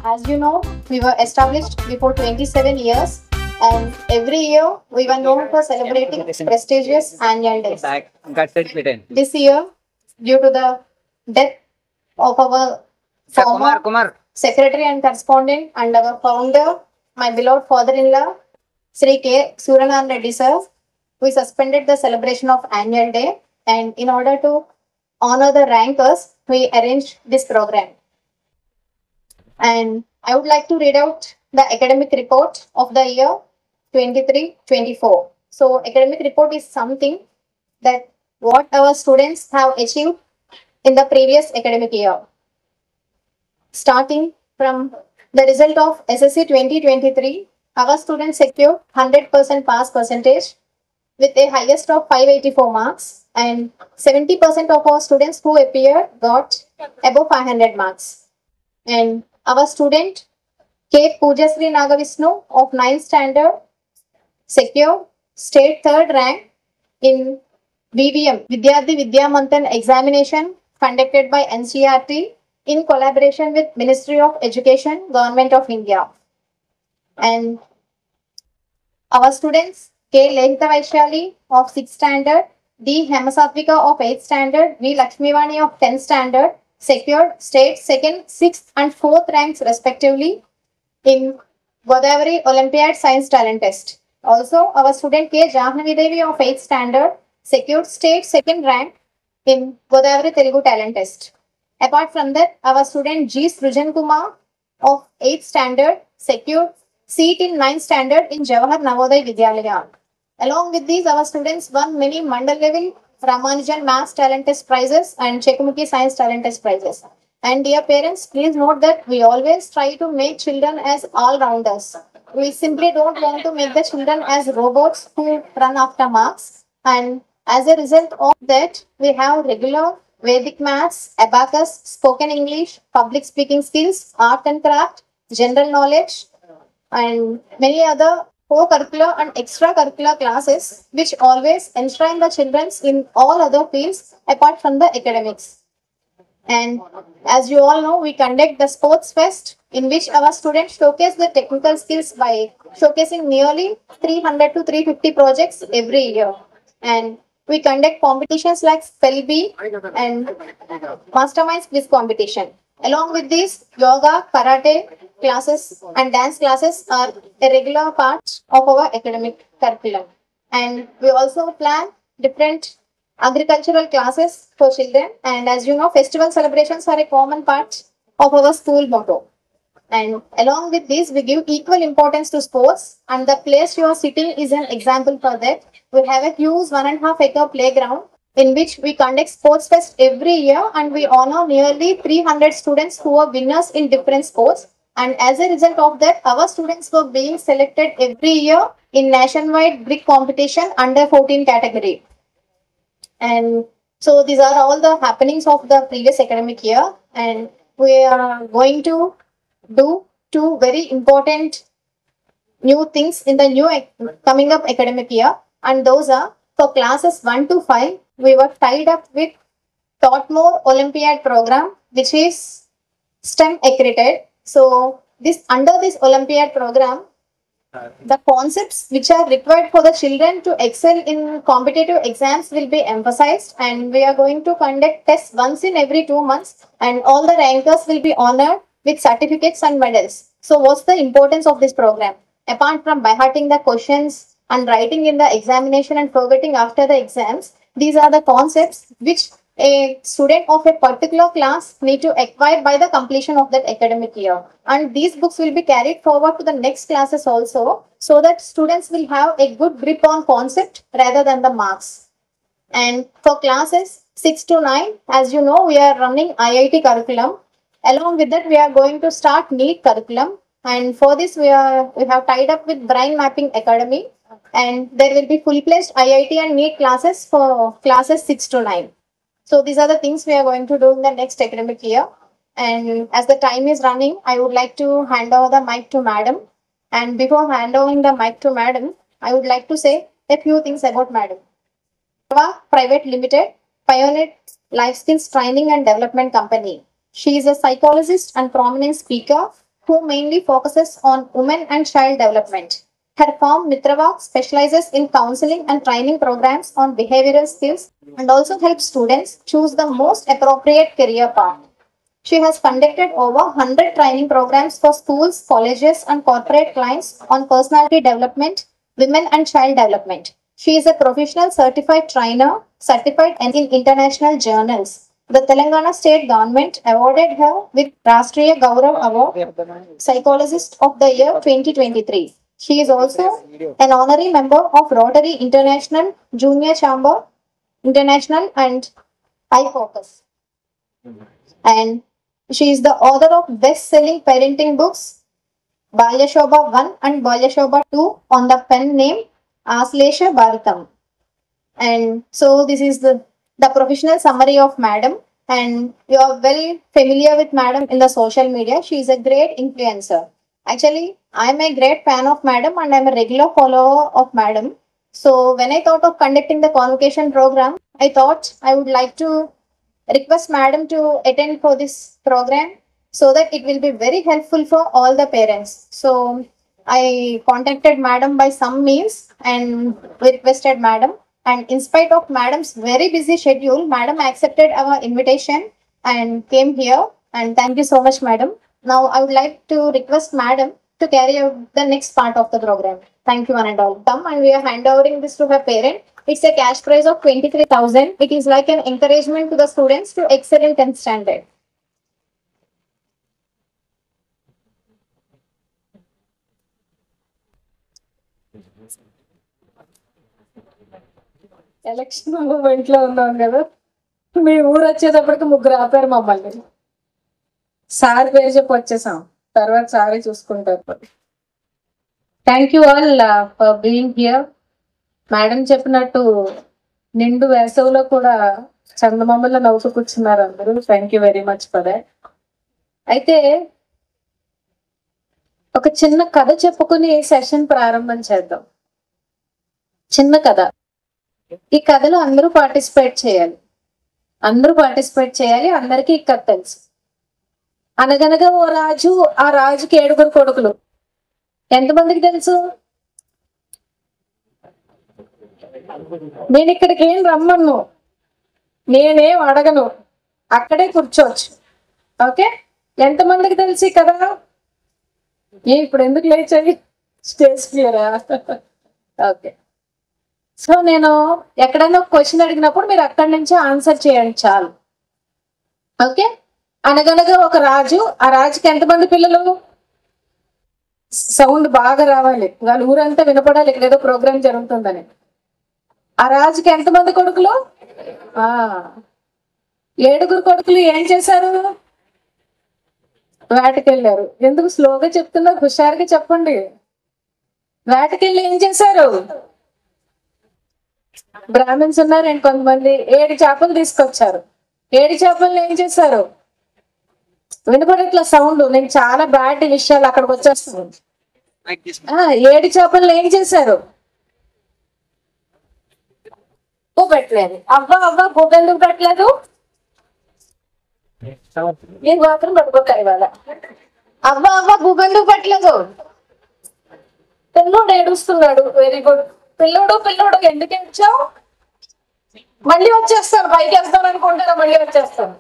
As you know, we were established before 27 years, and every year we were known for celebrating prestigious annual days. This year, due to the death of our former secretary and correspondent and our founder, my beloved father-in-law, Sri K. Suranaran Reddy sir, we suspended the celebration of annual day, and in order to honor the rankers, we arranged this program. And I would like to read out the academic report of the year 23-24. So academic report is something that what our students have achieved in the previous academic year. Starting from the result of SSC 2023, our students secured 100% pass percentage with a highest of 584 marks, and 70% of our students who appeared got above 500 marks. And our student K. Pujasri Nagavishnu of 9th standard secured state 3rd rank in VVM Vidyarthi Vidyamantan examination conducted by NCERT in collaboration with Ministry of Education, Government of India. And our students K. Lehita Vaishali of 6th standard, D. Hemasatvika of 8th standard, V. Lakshmivani of 10th standard secured state 2nd, 6th and 4th ranks respectively in Godavari Olympiad Science Talent Test. Also, our student K. Jahnavi Devi of 8th standard secured state 2nd rank in Godavari Telugu Talent Test. Apart from that, our student G. Srujan Kumar of 8th standard secured seat in 9th standard in Jawahar Navodaya Vidyalaya. Along with these, our students won many Mandal level Ramanujan Maths Talent Test prizes and Chekumuki Science Talent Test prizes. And dear parents, please note that we always try to make children as all-rounders. We simply don't want to make the children as robots who run after marks. And as a result of that, we have regular Vedic Maths, Abacus, Spoken English, Public Speaking Skills, Art and Craft, General Knowledge, and many other co-curricular and extracurricular classes which always enshrine the children in all other fields apart from the academics. And as you all know, we conduct the Sports Fest in which our students showcase the technical skills by showcasing nearly 300 to 350 projects every year. And we conduct competitions like Spell Bee and Masterminds Quiz competition. Along with these, yoga, karate classes and dance classes are a regular part of our academic curriculum. And we also plan different agricultural classes for children. And as you know, festival celebrations are a common part of our school motto. And along with this, we give equal importance to sports, and the place you are sitting is an example for that. We have a huge 1.5 acre playground in which we conduct sports fest every year, and we honor nearly 300 students who are winners in different sports. And as a result of that, our students were being selected every year in nationwide brick competition under 14 category. And so these are all the happenings of the previous academic year, and we are going to do 2 very important new things in the new coming up academic year. And those are for classes 1 to 5, we were tied up with Thoughtmore Olympiad program, which is STEM accredited. So under this Olympiad program, the concepts which are required for the children to excel in competitive exams will be emphasized, and we are going to conduct tests once in every 2 months, and all the rankers will be honored with certificates and medals. So what's the importance of this program? Apart from by hearting the questions and writing in the examination and forgetting after the exams, these are the concepts which a student of a particular class need to acquire by the completion of that academic year. And these books will be carried forward to the next classes also, so that students will have a good grip on concept rather than the marks. And for classes 6 to 9, as you know, we are running IIT curriculum. Along with that, we are going to start NEET curriculum. And for this, we have tied up with Brain Mapping Academy. And there will be full-fledged IIT and NEET classes for classes 6 to 9. So these are the things we are going to do in the next academic year. And as the time is running, I would like to hand over the mic to Madam. And before handing the mic to Madam, I would like to say a few things about Madam. Private Limited, pioneered life skills training and development company. She is a psychologist and prominent speaker who mainly focuses on women and child development. Her firm Mitravalk specializes in counseling and training programs on behavioral skills and also helps students choose the most appropriate career path. She has conducted over 100 training programs for schools, colleges, and corporate clients on personality development, women and child development. She is a professional certified trainer, certified in international journals. The Telangana state government awarded her with Rashtriya Gaurav Award, Psychologist of the Year 2023. She is also an honorary member of Rotary International, Junior Chamber International, and iFocus. And she is the author of best-selling parenting books Balya Shobha 1 and Balya Shobha 2 on the pen name Aslesha Bharatam. And so this is the professional summary of Madam. And you are well familiar with Madam in the social media. She is a great influencer. Actually, I am a great fan of Madam and I am a regular follower of Madam. So when I thought of conducting the convocation program, I thought I would like to request Madam to attend for this program so that it will be very helpful for all the parents. So I contacted Madam by some means and we requested Madam. And in spite of Madam's very busy schedule, Madam accepted our invitation and came here. And thank you so much, Madam. Now I would like to request Madam to carry out the next part of the program. Thank you, one and all. Come, and we are handovering this to her parent. It's a cash prize of 23,000. It is like an encouragement to the students to excel in 10th standard. Election moment లో ఉన్నాం కదా, మీ ఊరు వచ్చేటప్పటికి ముగ్గురు ఆపారు మమ్మల్ని. Sir పేరు చెప్పి వచ్చేసాం, తర్వాత సారే చూసుకుంటారు. Thank you all for being here. Madam చెప్పినట్టు నిండు వేసవిలో కూడా చందమామల్లో నవ్వుతూ కూర్చున్నారు అందరూ. Thank you very much for that. అయితే ఒక చిన్న కథ చెప్పుకుని సెషన్ ప్రారంభం చేద్దాం. చిన్న కథ. ఈ కథలో అందరూ పార్టిసిపేట్ చేయాలి. అందరికీ ఈ కథ తెలుసు. అనగనగా ఓ రాజు, ఆ రాజుకి 7 కొడుకులు. ఎంతమందికి తెలుసు? నేను ఇక్కడికి ఏం రమ్మను, నేనేం అడగను, అక్కడే కూర్చోవచ్చు. ఓకే, ఎంతమందికి తెలుసు కదా? ఇప్పుడు ఎందుకు లేచాయి? స్టేజ్ క్లియరా? ఓకే. సో నేను ఎక్కడైనా క్వశ్చన్ అడిగినప్పుడు మీరు అక్కడి నుంచి ఆన్సర్ చేయండి చాలు. ఓకే. అనగనగా ఒక రాజు, ఆ రాజుకి ఎంతమంది పిల్లలు? సౌండ్ బాగా రావాలి, వాళ్ళ ఊరంతా వినపడాలి ఇక్కడ ఏదో ప్రోగ్రామ్ జరుగుతుందని. ఆ రాజుకి ఎంతమంది కొడుకులు? 7 కొడుకులు ఏం చేశారు? వేటకెళ్ళారు. ఎందుకు స్లోగా చెప్తున్నారు? హుషారుగా చెప్పండి. వేటకెళ్ళి ఏం చేశారు? బ్రాహ్మిన్స్ ఉన్నారండి కొంతమంది. 7 చేపలు తీసుకొచ్చారు. 7 చేపలు ఏం చేశారు? వినపడట్లా సౌండ్, నేను చాలా బ్యాడ్ విషయాలు అక్కడికి వచ్చేస్తున్నాను. 7 చేపలు ఏం చేశారు? పెట్టలేదు. అవ్వ బుగ్గ ఎందుకు పెట్టలేదు? నేను మాత్రం పట్టుకోతాయి ఇవాళ. అవ్వ బుగ్గ ఎందుకు పెట్టలేదు? పిల్లోడు ఏడుస్తున్నాడు. Very good. పిల్లోడు ఎందుకు ఏడ్చావు? మళ్ళీ వచ్చేస్తాను, పైకి వెళ్తాను అనుకుంటారా? మళ్ళీ వచ్చేస్తాను.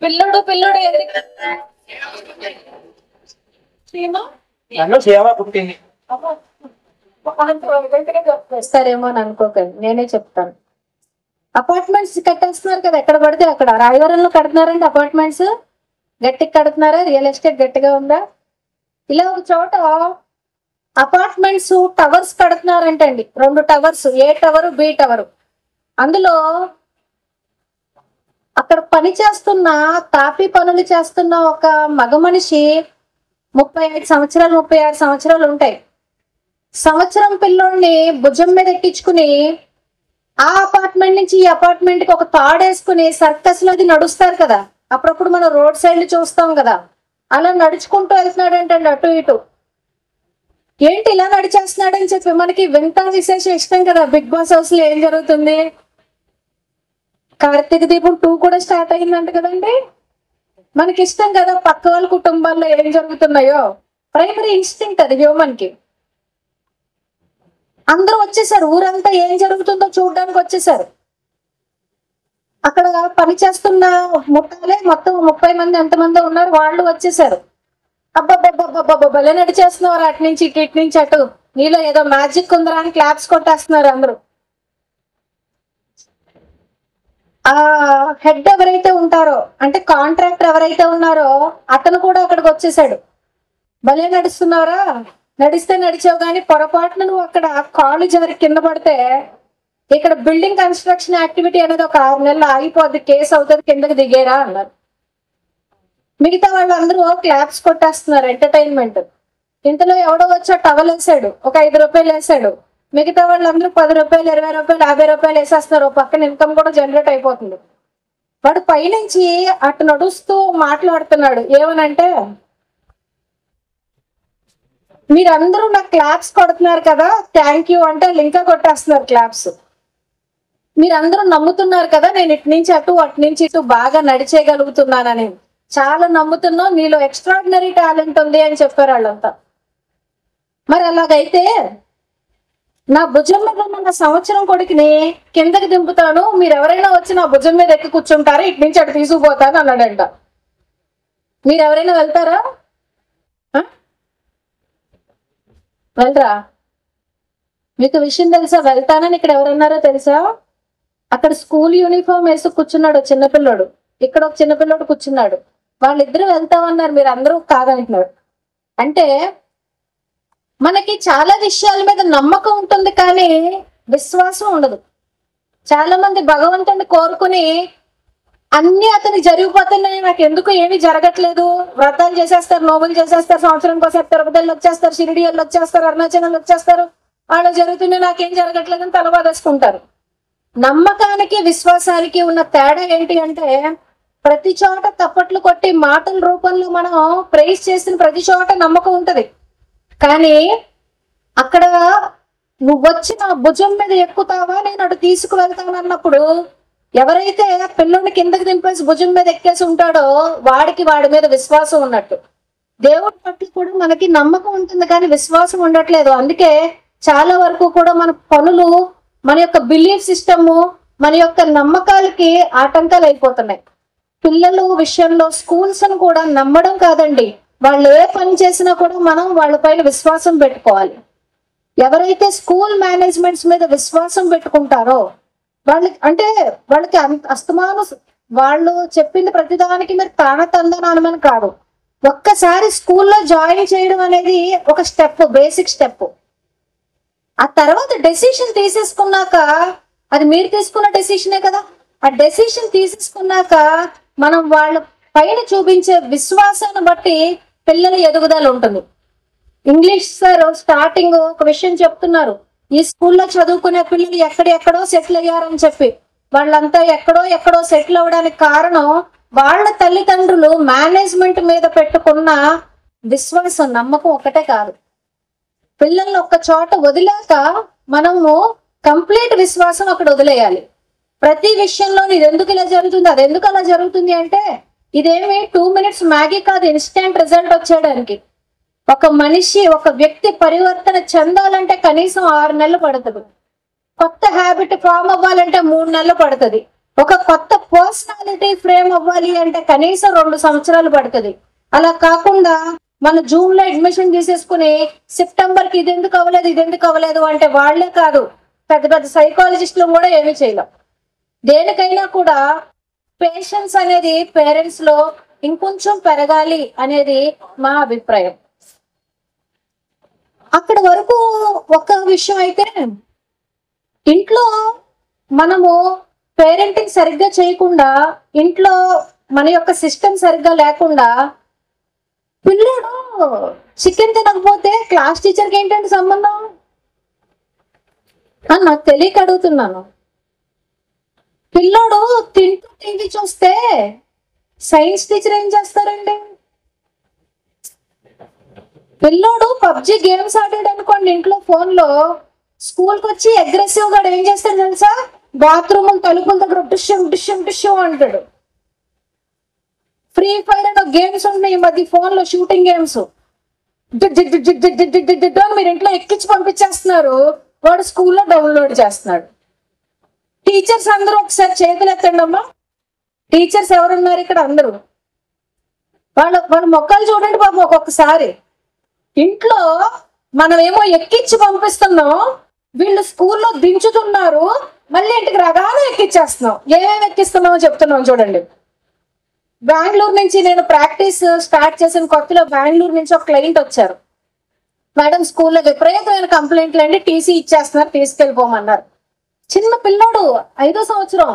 పిల్లోడు చేస్తారేమో అని అనుకోకండి, నేనే చెప్తాను. అపార్ట్మెంట్స్ కట్టేస్తున్నారు కదా, ఎక్కడ పడితే అక్కడ. రాయవరంలో కడుతున్నారండి అపార్ట్మెంట్స్. గట్టిగా కడుతున్నారా? రియల్ ఎస్టేట్ గట్టిగా ఉందా? ఇలా ఒక చోట అపార్ట్మెంట్స్ టవర్స్ కడుతున్నారంటండి. 2 టవర్స్, ఏ టవర్ బి టవర్. అందులో అక్కడ పని చేస్తున్న, తాపీ పనులు చేస్తున్న ఒక మగ మనిషి 35 సంవత్సరాలు 36 సంవత్సరాలు ఉంటాయి. సంవత్సరం పిల్లోడిని భుజం మీద ఎక్కించుకుని ఆ అపార్ట్మెంట్ నుంచి ఈ అపార్ట్మెంట్ కి ఒక తాడేసుకుని సర్కస్ లో అది నడుస్తారు కదా, అప్పుడప్పుడు మనం రోడ్ సైడ్ చూస్తాం కదా, అలా నడుచుకుంటూ వెళ్తున్నాడు ఏంటండి అటు ఇటు. ఏంటి ఇలా నడిచేస్తున్నాడని చెప్పి మనకి వింత విశేషం ఇష్టం కదా. బిగ్ బాస్ హౌస్ లో ఏం జరుగుతుంది? కార్తీక దీపం 2 కూడా స్టార్ట్ అయిందంట కదండి. మనకి ఇష్టం కదా పక్క వాళ్ళ కుటుంబాల్లో ఏం జరుగుతున్నాయో. ప్రైమరీ ఇన్స్టింక్ట్ అది హ్యూమన్ కి. అందరూ వచ్చేసారు, ఊరంతా ఏం జరుగుతుందో చూడడానికి వచ్చేసారు. అక్కడ పని చేస్తున్న ముఠాలే మొత్తం 30 మంది ఎంతమంది ఉన్నారు, వాళ్ళు వచ్చేసారు. అబ్బబ్బబ్బబ్బబ్బ భలే నడిచేస్తున్నారు, అటు నుంచి ఇటు ఇటు నుంచి అటు, నీలో ఏదో మ్యాజిక్ ఉందరా అని క్లాప్స్ కొట్టేస్తున్నారు అందరూ. ఆ హెడ్ ఎవరైతే ఉంటారో అంటే కాంట్రాక్టర్ ఎవరైతే ఉన్నారో అతను కూడా అక్కడికి వచ్చేసాడు. భలే నడుస్తున్నావురా, నడిస్తే నడిచావు కానీ పొరపాటున నువ్వు అక్కడ కాళ్ళు జారి కింద పడితే ఇక్కడ బిల్డింగ్ కన్స్ట్రక్షన్ యాక్టివిటీ అనేది ఒక 6 నెలలు ఆగిపోద్ది, కేసు అవుతుంది, కిందకి దిగేరా అన్నారు. మిగతా వాళ్ళందరూ క్లాప్స్ కొట్టేస్తున్నారు ఎంటర్టైన్మెంట్. ఇంతలో ఎవడో వచ్చా టవల్ వేసాడు, ఒక 5 రూపాయలు వేసాడు. మిగతా వాళ్ళందరూ 10 రూపాయలు, 20 రూపాయలు, 50 రూపాయలు వేసేస్తున్నారు. పక్కన ఇన్కమ్ కూడా జనరేట్ అయిపోతుంది. వాడు పైనుంచి అటు నడుస్తూ మాట్లాడుతున్నాడు. ఏమనంటే, మీరందరూ నాకు క్లాప్స్ కొడుతున్నారు కదా, థ్యాంక్ యూ అంటే ఇంకా కొట్టేస్తున్నారు క్లాప్స్. మీరందరూ నమ్ముతున్నారు కదా నేను ఇటు నుంచి అటు అటు నుంచి ఇటు బాగా నడిచేయగలుగుతున్నానని. చాలా నమ్ముతున్నావు, నీలో ఎక్స్ట్రాడినరీ టాలెంట్ ఉంది అని చెప్పారు వాళ్ళంతా. మరి అలాగైతే నా భుజం మీద ఉన్న సంవత్సరం కొడుకుని కిందకి దింపుతాను, మీరు ఎవరైనా వచ్చి నా భుజం మీద ఎక్కి కూర్చుంటారా, ఇటు నుంచి అటు తీసుకుపోతాను అన్నాడంట. మీరు ఎవరైనా వెళ్తారా? వెళ్ళరా? మీకు విషయం తెలుసా, వెళ్తానని ఇక్కడ ఎవరన్నారో తెలుసా? అక్కడ స్కూల్ యూనిఫామ్ వేసి కూర్చున్నాడు చిన్నపిల్లోడు, ఇక్కడ ఒక చిన్నపిల్లోడు కూర్చున్నాడు. వాళ్ళిద్దరూ వెళ్తామన్నారు, మీరు అందరూ కాదంటున్నారు. అంటే మనకి చాలా విషయాల మీద నమ్మకం ఉంటుంది కానీ విశ్వాసం ఉండదు. చాలా మంది భగవంతుడిని కోరుకుని అన్ని అతనికి జరిగిపోతున్నాయి, నాకు ఎందుకు ఏమీ జరగట్లేదు, వ్రతాలు చేసేస్తారు, నోబులు చేసేస్తారు, సంవత్సరానికి ఒకసారి తిరుపతిలో వచ్చేస్తారు, షిరిడిలో వచ్చేస్తారు, అరుణాచలంలో వచ్చేస్తారు, వాళ్ళు జరుగుతున్నాయి, నాకేం జరగట్లేదు అని తలబాదేసుకుంటారు. నమ్మకానికి విశ్వాసానికి ఉన్న తేడా ఏంటి అంటే, ప్రతి చోట తప్పట్లు కొట్టి మాటల రూపంలో మనం ప్రైజ్ చేసిన ప్రతి చోట నమ్మకం ఉంటది. కానీ అక్కడ నువ్వు వచ్చి నా భుజం మీద ఎక్కుతావా, నేను అటు తీసుకువెళ్తాను అన్నప్పుడు ఎవరైతే పిల్లోని కిందకి దింపేసి భుజం మీద ఎక్కేసి ఉంటాడో వాడికి వాడి మీద విశ్వాసం ఉన్నట్టు. దేవుడి పట్ల కూడా మనకి నమ్మకం ఉంటుంది కానీ విశ్వాసం ఉండట్లేదు. అందుకే చాలా వరకు కూడా మన పనులు, మన యొక్క బిలీఫ్ సిస్టము, మన యొక్క నమ్మకాలకి ఆటంకాలు అయిపోతున్నాయి. పిల్లలు విషయంలో స్కూల్స్ ను కూడా నమ్మడం కాదండి, వాళ్ళు ఏ పని చేసినా కూడా మనం వాళ్ళ పైన విశ్వాసం పెట్టుకోవాలి. ఎవరైతే స్కూల్ మేనేజ్మెంట్స్ మీద విశ్వాసం పెట్టుకుంటారో వాళ్ళకి అస్తమానం వాళ్ళు చెప్పింది ప్రతిదానికి మీరు తానతందనానమని కాదు. ఒక్కసారి స్కూల్లో జాయిన్ చేయడం అనేది ఒక స్టెప్, బేసిక్ స్టెప్. ఆ తర్వాత డెసిషన్ తీసేసుకున్నాక, అది మీరు తీసుకున్న డెసిషనే కదా, ఆ డెసిషన్ తీసేసుకున్నాక మనం వాళ్ళ పైన చూపించే విశ్వాసాన్ని బట్టి పిల్లల ఎదుగుదల ఉంటుంది. ఇంగ్లీష్ సార్ స్టార్టింగ్ ఒక విషయం చెప్తున్నారు, ఈ స్కూల్లో చదువుకునే పిల్లలు ఎక్కడెక్కడో సెటిల్ అయ్యారని చెప్పి. వాళ్ళంతా ఎక్కడో సెటిల్ అవ్వడానికి కారణం వాళ్ళ తల్లిదండ్రులు మేనేజ్మెంట్ మీద పెట్టుకున్న విశ్వాసం, నమ్మకం ఒకటే కాదు. పిల్లల్ని ఒక్క చోట వదిలేక మనము కంప్లీట్ విశ్వాసం అక్కడ వదిలేయాలి. ప్రతి విషయంలో ఇది ఎందుకు ఇలా జరుగుతుంది, అది ఎందుకు అలా జరుగుతుంది అంటే, ఇదేమి 2 minutes మ్యాగీ కాదు ఇన్స్టెంట్ రిజల్ట్ వచ్చేయడానికి. ఒక మనిషి, ఒక వ్యక్తి పరివర్తన చెందాలంటే కనీసం 6 నెలలు పడుతుంది. కొత్త హ్యాబిట్ ఫామ్ అవ్వాలంటే 3 నెలలు పడుతుంది. ఒక కొత్త పర్సనాలిటీ ఫ్రేమ్ అవ్వాలి అంటే కనీసం 2 సంవత్సరాలు పడుతుంది. అలా కాకుండా మన జూన్ లో అడ్మిషన్ తీసేసుకుని సెప్టెంబర్కి ఇది ఎందుకు అవ్వలేదు అంటే వాళ్లే కాదు, పెద్ద పెద్ద సైకాలజిస్టులు కూడా ఏమీ చేయలేం. దేనికైనా కూడా పేషెన్స్ అనేది పేరెంట్స్ లో ఇంకొంచెం పెరగాలి అనేది మా అభిప్రాయం. అక్కడ వరకు ఒక విషయం అయితే, ఇంట్లో మనము పేరెంటింగ్ సరిగ్గా చేయకుండా, ఇంట్లో మన యొక్క సిస్టమ్ సరిగ్గా లేకుండా, పిల్లడు చికెన్ తినకపోతే క్లాస్ టీచర్కి ఏంటంటే సంబంధం అని నాకు తెలియక అడుగుతున్నాను. పిల్లోడు తింటూ టీవీ చూస్తే సైన్స్ టీచర్ ఏం చేస్తారండి? పిల్లోడు పబ్జి గేమ్స్ ఆడాడు అనుకోండి ఇంట్లో ఫోన్ లో, స్కూల్కి వచ్చి అగ్రెసివ్ గా ఏం చేస్తాడు తెలుసా, బాత్రూమ్ తలుపుల దగ్గర డిష్యం డిష్యం డిష్యం అంటాడు. ఫ్రీ ఫైర్ అనే గేమ్స్ ఉన్నాయి ఈ మధ్య ఫోన్ లో, షూటింగ్ గేమ్స్. మీరు ఇంట్లో ఎక్కించి పంపించేస్తున్నారు, వాడు స్కూల్లో డౌన్లోడ్ చేస్తున్నాడు. టీచర్స్ అందరూ ఒకసారి చేతులు ఎత్తండి అమ్మా. టీచర్స్ ఎవరున్నారు ఇక్కడ? అందరూ వాళ్ళ మొక్కలు చూడండి బాబు. ఒక్కొక్కసారి ఇంట్లో మనమేమో ఎక్కించి పంపిస్తున్నాం, వీళ్ళు స్కూల్లో దించుతున్నారు, మళ్ళీ ఇంటికి రాగానే ఎక్కిచ్చేస్తున్నాం. ఏమేమి ఎక్కిస్తున్నామో చెప్తున్నాం చూడండి. బెంగళూరు నుంచి నేను ప్రాక్టీస్ స్టార్ట్ చేసిన కొత్తలో బెంగళూరు నుంచి ఒక క్లయింట్ వచ్చారు. మేడం స్కూల్లో విపరీతమైన కంప్లైంట్లు అండి, టీసీ ఇచ్చేస్తున్నారు, తీసుకెళ్ళిపోమన్నారు. చిన్న పిల్లోడు 5వ సంవత్సరం,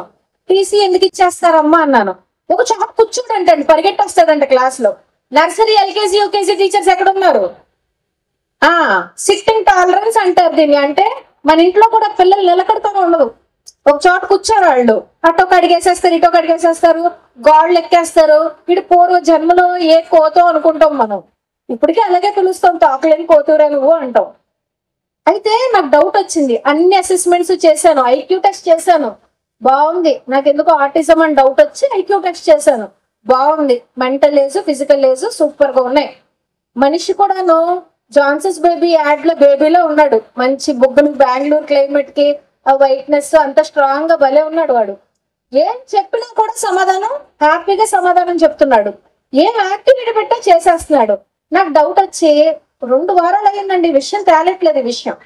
టీసీ ఎందుకు ఇచ్చేస్తారమ్మా అన్నాను. ఒక చోట కూర్చుంటండి, పరిగెట్టొస్తాడంట క్లాస్ లో. నర్సరీ, ఎల్కేజీ, యూకేజీ టీచర్స్ ఎక్కడ ఉన్నారు? సిట్టింగ్ టాలరెన్స్ అంటారు దీన్ని. అంటే మన ఇంట్లో కూడా పిల్లలు నిలకడతా ఉండదు, ఒక చోట కూర్చోరు వాళ్ళు. అటొక అడిగేసేస్తారు, ఇటొక అడిగేసేస్తారు, గోడలు ఎక్కేస్తారు. వీడు పూర్వ జన్మలో ఏ కోతో అనుకుంటాం మనం, ఇప్పటికీ అలాగే పిలుస్తాం, తాకలేని కోతురా నువ్వు అంటాం. అయితే నాకు డౌట్ వచ్చింది, అన్ని అసెస్మెంట్స్ చేశాను, ఐక్యూ టెస్ట్ చేశాను, బాగుంది. నాకు ఎందుకు ఆటిజం అని డౌట్ వచ్చి ఐక్యూ టెస్ట్ చేశాను, బాగుంది. Mental age, physical age super గా ఉన్నాయి. మనిషి కూడాను జాన్సన్స్ బేబీ యాడ్ లో బేబీలో ఉన్నాడు, మంచి బుగ్గలు, బెంగళూరు క్లైమేట్ కి ఆ వైట్నెస్ అంత స్ట్రాంగ్ గా భలే ఉన్నాడు వాడు. ఏం చెప్పినా కూడా సమాధానం, హ్యాపీగా సమాధానం చెప్తున్నాడు. ఏం యాక్టివిటీ పెట్టా చేసేస్తున్నాడు. నాకు డౌట్ వచ్చి 2 వారాలు అయ్యిందండి, విషయం తేలట్లేదు. ఈ విషయం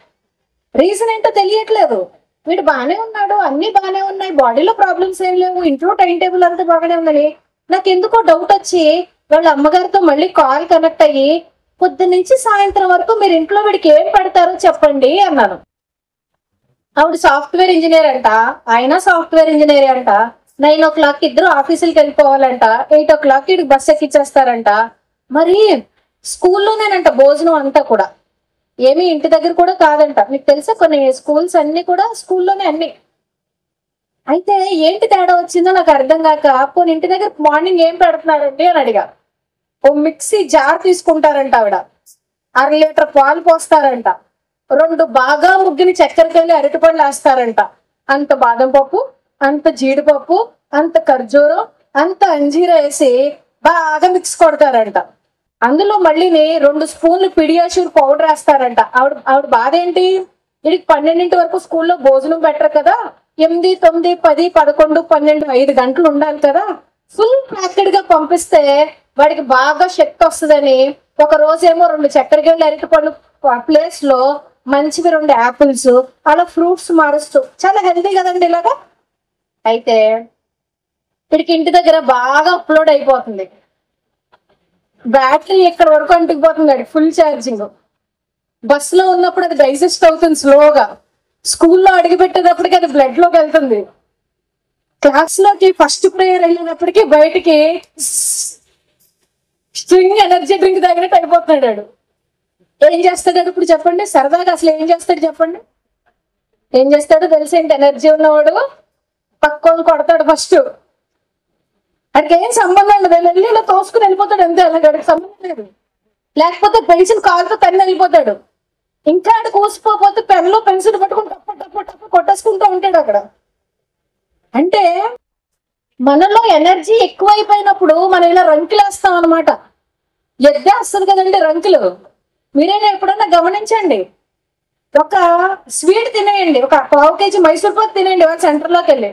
రీజన్ ఏంటో తెలియట్లేదు. వీడు బాగానే ఉన్నాడు, అన్ని బాగానే ఉన్నాయి, బాడీలో ప్రాబ్లమ్స్ ఏం లేవు, ఇంట్లో టైం టేబుల్ అంతా బాగానే ఉందని నాకు ఎందుకో డౌట్ వచ్చి వాళ్ళ అమ్మగారితో మళ్ళీ కాల్ కనెక్ట్ అయ్యి, పొద్దున్న నుంచి సాయంత్రం వరకు మీరు ఇంట్లో వీడికి ఏం పెడతారో చెప్పండి అన్నాను. ఆవిడ సాఫ్ట్వేర్ ఇంజనీర్ అంట, ఆయన సాఫ్ట్వేర్ ఇంజనీర్ అంట. 9 o'clock ఇద్దరు ఆఫీసులకి వెళ్ళిపోవాలంట, 8 o'clock వీడికి బస్సు ఎక్కిచ్చేస్తారంట. మరి స్కూల్లోనేనంట భోజనం అంతా కూడా, ఏమి ఇంటి దగ్గర కూడా కాదంట. మీకు తెలుసా కొన్ని స్కూల్స్ అన్ని కూడా స్కూల్లోనే అన్ని. అయితే ఏంటి తేడా వచ్చిందో నాకు అర్థం కాక, పోనీ ఇంటి దగ్గర మార్నింగ్ ఏం పెడుతున్నారండి అని అడిగా. ఓ మిక్సీ జార్ తీసుకుంటారంట ఆవిడ, 1/2 లీటర్ పాలు పోస్తారంట, 2 బాగా ముగ్గిని చక్కెరకెళ్ళి అరటిపండ్లు వేస్తారంట, అంత బాదం పప్పు, అంత జీడిపప్పు, అంత ఖర్జూరం, అంత అంజీరా వేసి బాగా మిక్స్ కొడతారంట. అందులో మళ్ళీని 2 స్పూన్లు పిడియాషూర్ పౌడర్ వేస్తారంట. ఆవిడ బాధ ఏంటి, వీడికి 12 వరకు స్కూల్లో భోజనం పెట్టరు కదా, 8, 9, 10, 11, 12, 5 గంటలు ఉండాలి కదా, ఫుల్ ప్యాకెడ్ గా పంపిస్తే వాడికి బాగా శక్తి వస్తుందని ఒక రోజేమో 2 చక్కెరకేళ్ళ అరటిపళ్ళు ప్లేస్ లో మంచివి 2 యాపిల్స్, అలా ఫ్రూట్స్ మారుస్తూ, చాలా హెల్తీ కదండి ఇలాగా. అయితే వీడికి ఇంటి దగ్గర బాగా అప్లోడ్ అయిపోతుంది, బ్యాటరీ ఎక్కడ వరకు అంటుకుపోతుంది, అది ఫుల్ ఛార్జింగ్. బస్సులో ఉన్నప్పుడు అది డైజెస్ట్ అవుతుంది స్లోగా, స్కూల్లో అడిగి పెట్టేటప్పటికి అది బ్లడ్ లోకి వెళ్తుంది, క్లాస్ లోకి ఫస్ట్ ప్రేయర్ వెళ్ళినప్పటికీ బయటికి స్ట్రింగ్ ఎనర్జీ డ్రింక్ తాగినట్టు అయిపోతున్నాడు. ఏం చేస్తాడు ఇప్పుడు చెప్పండి, సరదాగా అసలు ఏం చేస్తాడు చెప్పండి? ఏం చేస్తాడో తెలిసేంటి, ఎనర్జీ ఉన్నవాడు పక్కన కొడతాడు ఫస్ట్, అడికి ఏం సంబంధం ఉండదు, వెళ్ళి ఇలా తోసుకుని వెళ్ళిపోతాడు అంతే, అలాగడికి సంబంధం లేదు. లేకపోతే పెన్సిల్ కాలుతో తన్ని వెళ్ళిపోతాడు, ఇంకా ఆడ కూసిపోతే పెన్లో పెన్సిల్ పట్టుకుని టప్పు టప్పు టప్పు కొట్టేసుకుంటూ ఉంటాడు అక్కడ. అంటే మనలో ఎనర్జీ ఎక్కువైపోయినప్పుడు మనం ఇలా రంకులు వేస్తాం అనమాట. ఎద్దేస్తుంది కదండి రంకులు, మీరైనా ఎప్పుడన్నా గమనించండి. ఒక స్వీట్ తినేయండి, ఒక 1/4 kg మైసూర్ పాక్ తినేయండి వాళ్ళ సెంటర్లోకి వెళ్ళి,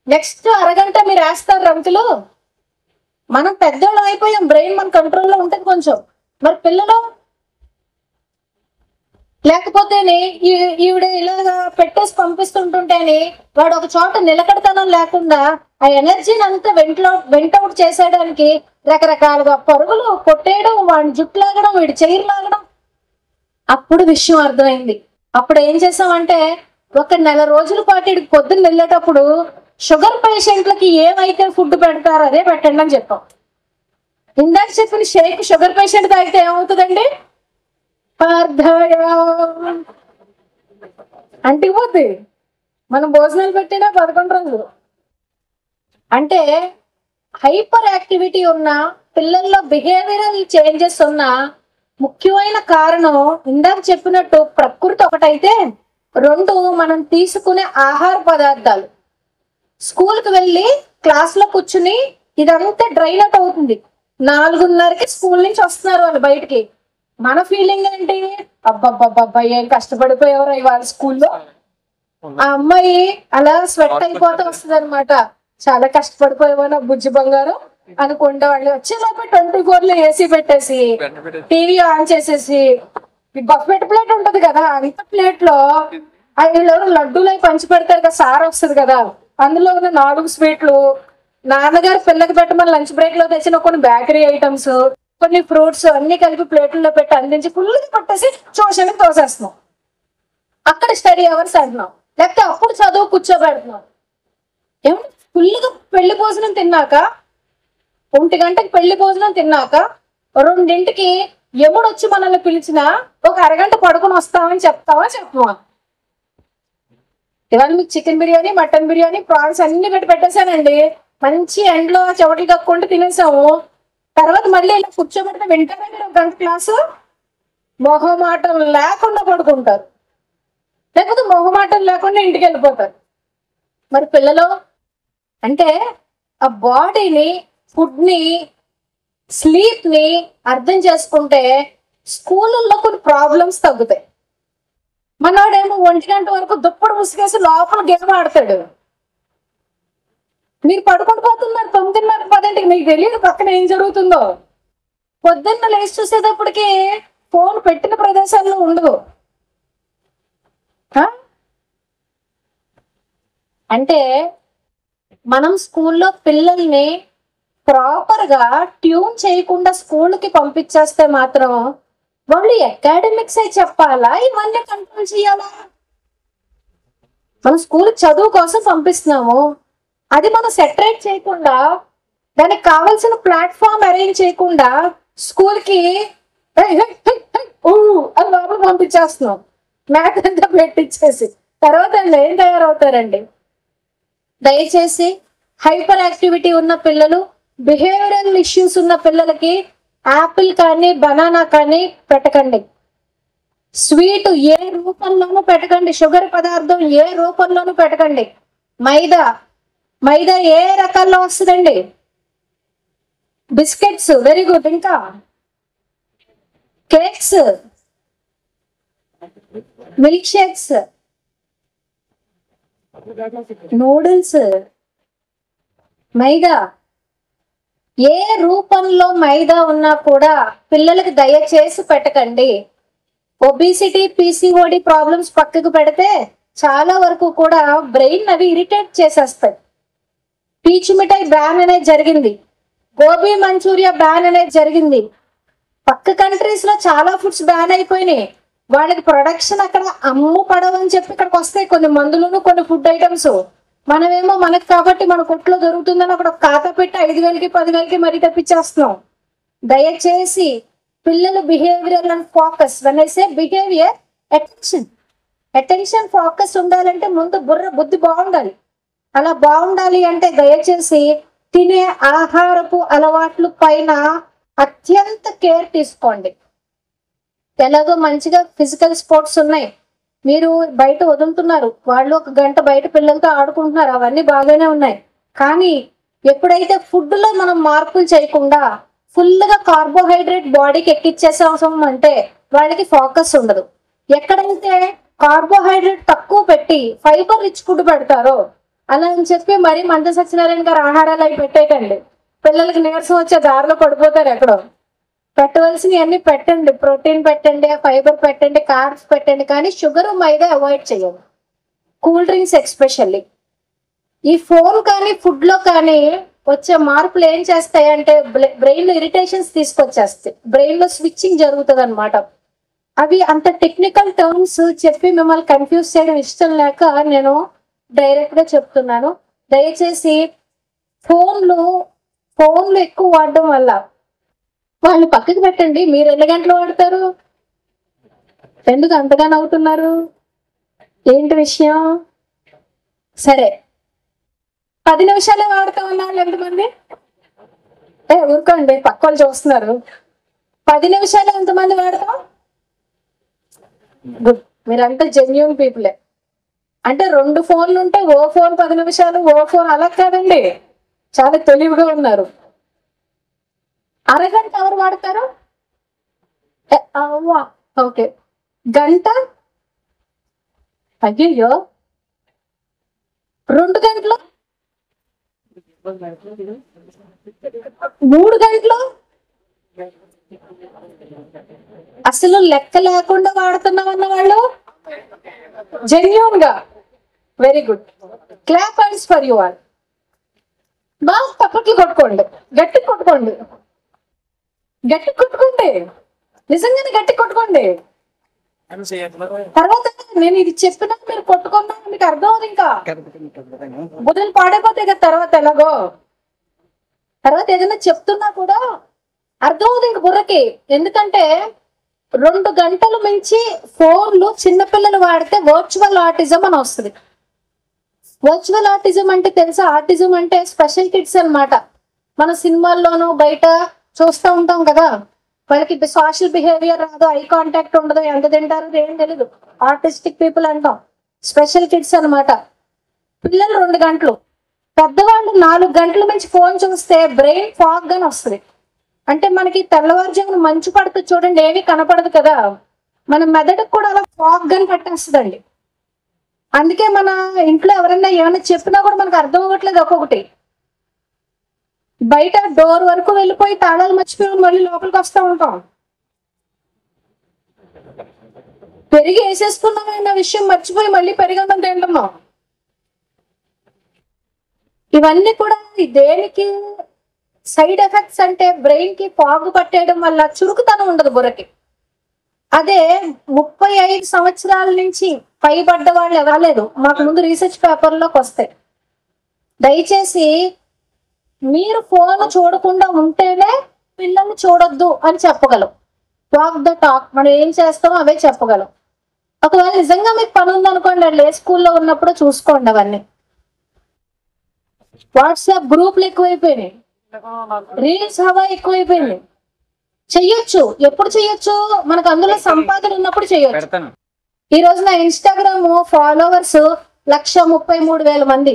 నెక్స్ట్ అరగంట మీరు వేస్తారు రంకులు. మనం పెద్దోళ్ళం అయిపోయాం, బ్రెయిన్ మన కంట్రోల్లో ఉంటుంది కొంచెం, మరి పిల్లలు లేకపోతేనే ఈవిడ ఇలాగా పెట్టేసి పంపిస్తుంటుంటేనే వాడు ఒక చోట నిలకడతనం లేకుండా ఆ ఎనర్జీని అంతా వెంటౌట్ చేసేయడానికి రకరకాలుగా పరుగులు కొట్టేయడం, వాడి జుట్టు లాగడం, వీడి చైర్ లాగడం. అప్పుడు విషయం అర్థమైంది. అప్పుడు ఏం చేసామంటే ఒక 1 నెల రోజుల పాటు ఇడికి పొద్దున్న వెళ్ళేటప్పుడు షుగర్ పేషెంట్లకి ఏమైతే ఫుడ్ పెడతారో అదే పెట్టండి అని చెప్పాం. ఇందాక చెప్పిన షేక్ షుగర్ పేషెంట్ తాగితే ఏమవుతుందండి, అంటిపోద్ది. మనం భోజనాలు పెట్టినా 11 రోజులు. అంటే హైపర్ యాక్టివిటీ ఉన్న పిల్లల్లో బిహేవియరల్ చేంజెస్ ఉన్న ముఖ్యమైన కారణం ఇందాక చెప్పినట్టు ప్రకృతి ఒకటైతే, 2 మనం తీసుకునే ఆహార పదార్థాలు. స్కూల్కి వెళ్ళి క్లాస్లో కూర్చుని ఇదంతా డ్రైన్ అవుట్ అవుతుంది. 4:30కి స్కూల్ నుంచి వస్తున్నారు వాళ్ళు బయటికి. మన ఫీలింగ్ ఏంటి? అబ్బబ్బబ్బబ్బా ఏం కష్టపడిపోయేవారు ఇవాళ స్కూల్లో. ఆ అమ్మాయి అలా స్వెట్ అయిపోతూ వస్తుంది అనమాట. చాలా కష్టపడిపోయేవా బుజ్జి బంగారం అనుకుంటా. వాళ్ళు వచ్చేలోపు 24లో ఏసీ పెట్టేసి టీవీ ఆన్ చేసేసి బఫెట్ ప్లేట్ ఉంటది కదా, అంత ప్లేట్ లో వీళ్ళు లడ్డూలు అవి పంచి పెడతారు కదా, సార్ వస్తుంది కదా, అందులో ఉన్న 4 స్వీట్లు, నాన్నగారు పిల్లకి పెట్టమని లంచ్ బ్రేక్ లో తెచ్చిన కొన్ని బేకరీ ఐటమ్స్, కొన్ని ఫ్రూట్స్ అన్ని కలిపి ప్లేట్లలో పెట్టి అందించి ఫుల్గా పట్టేసి ట్యూషన్కి తోసేస్తున్నాం. అక్కడ స్టడీ అవర్స్ అంటున్నాం, లేకపోతే అప్పుడు చదువు కూర్చోబెడుతున్నాం. ఏమంటే ఫుల్గా పెళ్లి భోజనం తిన్నాక 1 గంటకి పెళ్లి భోజనం తిన్నాక 2ంటికి ఎముడు వచ్చి మనల్ని పిలిచినా ఒక అరగంట పడుకొని వస్తామని చెప్పమా? ఇవాళ మీకు chicken biryani, mutton biryani, prawns అన్ని పెట్టేశానండి. మంచి ఎండ్లో చెవటలు కక్కుంటూ తినేసాము. తర్వాత మళ్ళీ ఇలా కూర్చోబెడితే వింటారా మీరు 1 గంట క్లాసు? మొహమాటం లేకుండా పడుకుంటారు, లేకపోతే మొహమాటం లేకుండా ఇంటికి వెళ్ళిపోతారు. మరి పిల్లలు అంటే ఆ బాడీని, ఫుడ్ని, స్లీప్ని అర్థం చేసుకుంటే స్కూళ్ళల్లో కొన్ని ప్రాబ్లమ్స్ తగ్గుతాయి. మనవాడేమో 1 గంట వరకు దుప్పడు ముసుగేసి లోపల గేమ్ ఆడతాడు. మీరు పడుకొని పోతున్నారు 9:30, 10ంటికి, మీకు తెలియదు పక్కన ఏం జరుగుతుందో. పొద్దున్న లేచి చూసేటప్పటికి ఫోన్ పెట్టిన ప్రదేశాల్లో ఉండదు. అంటే మనం స్కూల్లో పిల్లల్ని ప్రాపర్గా ట్యూన్ చేయకుండా స్కూల్కి పంపించేస్తే మాత్రం వాళ్ళు అకాడమిక్స్ అయి చెప్పాలా, ఇవన్నీ కంట్రోల్ చేయాలా? మనం స్కూల్ చదువు కోసం పంపిస్తున్నాము, అది మనం సెటరేట్ చేయకుండా, దానికి కావాల్సిన ప్లాట్ఫామ్ అరేంజ్ చేయకుండా స్కూల్కి అని లోపల పంపించేస్తున్నాం, మ్యాథ్ అంతా పెట్టించేసి. తర్వాత ఏం తయారవుతారండి? దయచేసి హైపర్ యాక్టివిటీ ఉన్న పిల్లలు, బిహేవియరల్ ఇష్యూస్ ఉన్న పిల్లలకి యాపిల్ కానీ బనానా కానీ పెట్టకండి. స్వీట్ ఏ రూపంలోనూ పెట్టకండి, షుగర్ పదార్థం ఏ రూపంలోనూ పెట్టకండి. మైదా ఏ రకాల్లో వస్తుందండి? బిస్కెట్స్ వెరీ గుడ్, ఇంకా కేక్స్, మిల్క్ షేక్స్, నూడిల్స్, మైదా ఏ రూపంలో మైదా ఉన్నా కూడా పిల్లలకి దయచేసి పెట్టకండి. ఒబిసిటీ, పీసీఓడి ప్రాబ్లమ్స్ పక్కకు పెడితే చాలా వరకు కూడా బ్రెయిన్ అవి ఇరిటేట్ చేసేస్తాయి. పీచు మిఠాయి బ్యాన్ అనేది జరిగింది, గోబీ మంచూరియా బ్యాన్ అనేది జరిగింది. పక్క కంట్రీస్ లో చాలా ఫుడ్స్ బ్యాన్ అయిపోయినాయి. వాళ్ళకి ప్రొడక్షన్ అక్కడ అమ్ము పడవని చెప్పి ఇక్కడికి వస్తాయి కొన్ని మందులను, కొన్ని ఫుడ్ ఐటమ్స్. మనమేమో మనకు కాబట్టి మన కొట్లో దొరుకుతుందని అక్కడ ఖాతా పెట్టి 5,000కి 10,000కి మరీ తెప్పించేస్తున్నాం. దయచేసి పిల్లలు బిహేవియరల్ అండ్ ఫోకస్, వెనైసే బిహేవియర్, అటెన్షన్ ఫోకస్ ఉండాలంటే ముందు బుద్ధి బాగుండాలి. అలా బాగుండాలి అంటే దయచేసి తినే ఆహారపు అలవాట్లు పైన అత్యంత కేర్ తీసుకోండి. ఎలాగో మంచిగా ఫిజికల్ స్పోర్ట్స్ ఉన్నాయి, మీరు బయట వదులుతున్నారు, వాళ్ళు 1 గంట బయట పిల్లలతో ఆడుకుంటున్నారు, అవన్నీ బాగానే ఉన్నాయి. కానీ ఎప్పుడైతే ఫుడ్లో మనం మార్పులు చేయకుండా ఫుల్గా కార్బోహైడ్రేట్ బాడీకి ఎక్కిచ్చేసాం అంటే వాళ్ళకి ఫోకస్ ఉండదు. ఎక్కడైతే కార్బోహైడ్రేట్ తక్కువ పెట్టి ఫైబర్ రిచ్ ఫుడ్ పెడతారో అలా అని చెప్పి మరి మంద సత్యనారాయణ గారు ఆహారాలు అవి పెట్టేయకండి. పిల్లలకి నీరసం వచ్చే దారిలో పడిపోతారు. ఎక్కడో పెట్టవలసినవి అన్ని పెట్టండి, ప్రోటీన్ పెట్టండి, ఫైబర్ పెట్టండి, కార్బ్స్ పెట్టండి, కానీ షుగర్, మైదా అవాయిడ్ చేయండి. Cool drinks especially. ఈ ఫోన్ కానీ ఫుడ్లో కానీ వచ్చే మార్పులు ఏం చేస్తాయంటే బ్రెయిన్లో ఇరిటేషన్స్ తీసుకొచ్చేస్తాయి, బ్రెయిన్లో స్విచ్చింగ్ జరుగుతుంది అనమాట. అవి అంత టెక్నికల్ టర్మ్స్ చెప్పి మిమ్మల్ని కన్ఫ్యూజ్ చేయడం ఇష్టం లేక నేను డైరెక్ట్గా చెప్తున్నాను. దయచేసి ఫోన్లు ఎక్కువ వాడడం వల్ల వాళ్ళు పక్కకి పెట్టండి. మీరు ఎన్ని గంటలు వాడతారు? ఎందుకు అంతగా నవ్వుతున్నారు? ఏంటి విషయం? సరే 10 నిమిషాలే వాడతాం అన్న వాళ్ళు ఎంతమంది? ఊరుకోండి, పక్క వాళ్ళు చూస్తున్నారు. 10 నిమిషాలే ఎంతమంది వాడతాం? గుడ్, మీరంతా జెన్యూన్ పీపులే. అంటే 2 ఫోన్లు ఉంటే ఓ ఫోన్ 10 నిమిషాలు, ఓ ఫోన్ అలా కాదండి. చాలా తెలివిగా ఉన్నారు. అరగంట ఎవరు వాడతారు? ఓకే. గంట? అయ్యో 2 గంటలు, 3 గంటలు, అసలు లెక్క లేకుండా వాడుతున్నామన్న వాళ్ళు జెన్యూన్ గా very good. Clap hands for you all. బాగా పక్కట్లు కొట్టుకోండి, గట్టి కొట్టుకోండి, గట్టి కొట్టుకోండి, నిజంగానే గట్టి కొట్టుకోండి. తర్వాత నేను ఇది చెప్పినా మీరు కొట్టుకున్నా మీకు అర్థం అవుతుంది. ఇంకా బుద్ధులు పాడైపోతాయి కదా తర్వాత. ఎలాగో తర్వాత ఏదైనా చెప్తున్నా కూడా అర్థం అవుతుంది ఇంక బుర్రకి. ఎందుకంటే 2 గంటలు మించి ఫోన్లు చిన్నపిల్లలు వాడితే వర్చువల్ ఆటిజం అని వస్తుంది. వర్చువల్ ఆటిజం అంటే తెలుసా? ఆటిజం అంటే స్పెషల్ కిడ్స్ అన్నమాట. మన సినిమాల్లోనూ బయట చూస్తూ ఉంటాం కదా, వాళ్ళకి సోషల్ బిహేవియర్ రాదు, ఐ కాంటాక్ట్ ఉండదు, ఎంత తింటారో ఏం తెలీదు, ఆర్టిస్టిక్ పీపుల్ అంటాం. స్పెషల్ కిడ్స్ అన్నమాట. పిల్లలు 2 గంటలు, పెద్దవాళ్ళు 4 గంటల నుంచి ఫోన్ చూస్తే బ్రెయిన్ ఫాగ్ గాని వస్తుంది. అంటే మనకి తెల్లవారుజామున మంచు పడుతుంది చూడండి, ఏమీ కనపడదు కదా, మన మెదడుకు కూడా అలా ఫాగ్ గాని పట్టేస్తుందండి. అందుకే మన ఇంట్లో ఎవరైనా ఏమైనా చెప్పినా కూడా మనకు అర్థం అవ్వట్లేదు. ఒక్కొక్కటి బయట డోర్ వరకు వెళ్ళిపోయి తాళాలు మర్చిపోయి మళ్ళీ లోపలికి వస్తూ ఉంటాం. పెరిగి వేసేసుకున్నామన్న విషయం మర్చిపోయి మళ్ళీ పెరిగన్నం తింటున్నాం. ఇవన్నీ కూడా దేనికి సైడ్ ఎఫెక్ట్స్ అంటే బ్రెయిన్ కి ఫాగ్ పట్టేయడం వల్ల చురుకుతనం ఉండదు బుర్రకి. అదే 35 సంవత్సరాల నుంచి పైబడ్డ వాళ్ళు ఎవరలేదు మాకు ముందు రీసెర్చ్ పేపర్లోకి వస్తాయి. దయచేసి మీరు ఫోన్ చూడకుండా ఉంటేనే పిల్లల్ని చూడొద్దు అని చెప్పగలం. వాక్ ద టాక్, మనం ఏం చేస్తామో అవే చెప్పగలం. ఒకవేళ నిజంగా మీకు పని ఉందనుకోండి, వాళ్ళు ఏ స్కూల్లో ఉన్నప్పుడు చూసుకోండి. అవన్నీ వాట్సాప్ గ్రూప్లు ఎక్కువైపోయినాయి, రీల్స్ హవా ఎక్కువైపోయింది. చెయ్యొచ్చు, ఎప్పుడు చెయ్యొచ్చు? మనకు అందులో సంపాదన ఉన్నప్పుడు చెయ్యొచ్చు. ఈ రోజు నా ఇన్స్టాగ్రామ్ ఫాలోవర్స్ 1,33,000 మంది.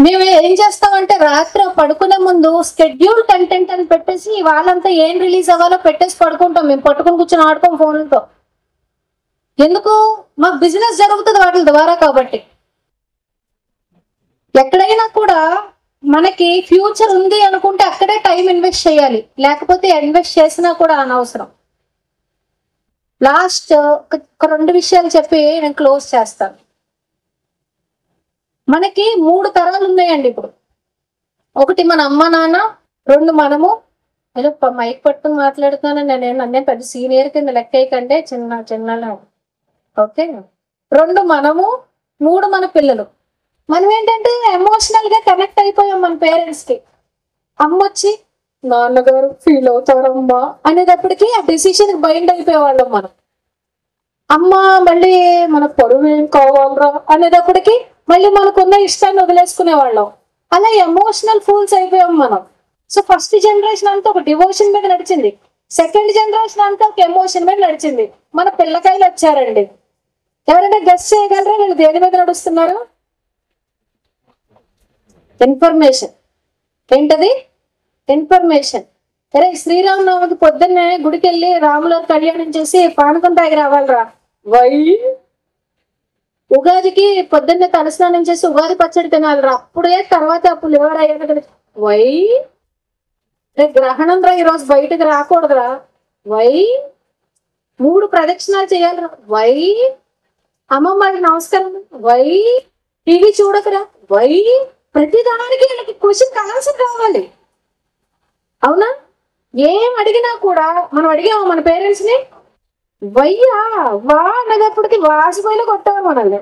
మేము ఏం చేస్తామంటే రాత్రి పడుకునే ముందు స్కెడ్యూల్ కంటెంట్ అని పెట్టేసి వాళ్ళంతా ఏం రిలీజ్ అవ్వాలో పెట్టేసి పడుకుంటాం. మేము పట్టుకుని కూర్చొని ఆడుకోం ఫోన్లతో. ఎందుకు? మాకు బిజినెస్ జరుగుతుంది వాటి ద్వారా. కాబట్టి ఎక్కడైనా కూడా మనకి ఫ్యూచర్ ఉంది అనుకుంటే అక్కడే టైం ఇన్వెస్ట్ చేయాలి, లేకపోతే ఇన్వెస్ట్ చేసినా కూడా అనవసరం. లాస్ట్ ఒక 2 విషయాలు చెప్పి నేను క్లోజ్ చేస్తాను. మనకి 3 తరాలు ఉన్నాయండి ఇప్పుడు. ఒకటి మన అమ్మ నాన్న, 2 మనము. ఏదో మైక్ పట్టుకుని మాట్లాడుతున్నాను నేను పెద్ద సీనియర్ కింద లెక్కకంటే చిన్న ఓకే. 2 మనము, 3 మన పిల్లలు. మనం ఏంటంటే ఎమోషనల్ గా కనెక్ట్ అయిపోయాం మన పేరెంట్స్ కి. అమ్మ వచ్చి నాన్నగారు ఫీల్ అవుతారమ్మా అనేటప్పటికి ఆ డెసిషన్ బైండ్ అయిపోయేవాళ్ళం మనం. అమ్మ మళ్ళీ మన పొరుగు ఏం కావాలరా అనేటప్పటికి మళ్ళీ మనకున్న ఇష్టాన్ని వదిలేసుకునే వాళ్ళం. అలా ఎమోషనల్ ఫూల్స్ అయిపోయాం మనం. సో ఫస్ట్ జనరేషన్ అంతా ఒక డివోషన్ మీద నడిచింది, సెకండ్ జనరేషన్ అంతా ఒక ఎమోషన్ మీద నడిచింది. మన పిల్లకాయలు వచ్చారండి. ఎవరైనా గెస్ చేయగలరా వీళ్ళు దేని మీద నడుస్తున్నారు? ఇన్ఫర్మేషన్. ఏంటది? ఇన్ఫర్మేషన్. అరే శ్రీరామనవమికి పొద్దున్నే గుడికి వెళ్ళి రాముల కళ్యాణం చేసి పానకం తాగి రావాలరా. వై ఉగాదికి పొద్దున్నే తలస్నానం చేసి ఉగాది పచ్చడి తినాలిరా. అప్పుడే తర్వాత అప్పుడు ఎవరయ్యాక వై గ్రహణం రా, ఈరోజు బయటకు రాకూడదురా. వై 3 ప్రదక్షిణాలు చేయాలిరా. వై అమ్మమ్మ నమస్కారం. Why TV చూడకరా. వై ప్రతి దానికి వీళ్ళకి క్వశ్చన్ ఆన్సర్ కావాలి. అవునా? ఏం అడిగినా కూడా మనం అడిగాము మన పేరెంట్స్ ని వయ్యా వా అనేటప్పటికి వాసిపోయిలో కొట్టాము మనల్ని.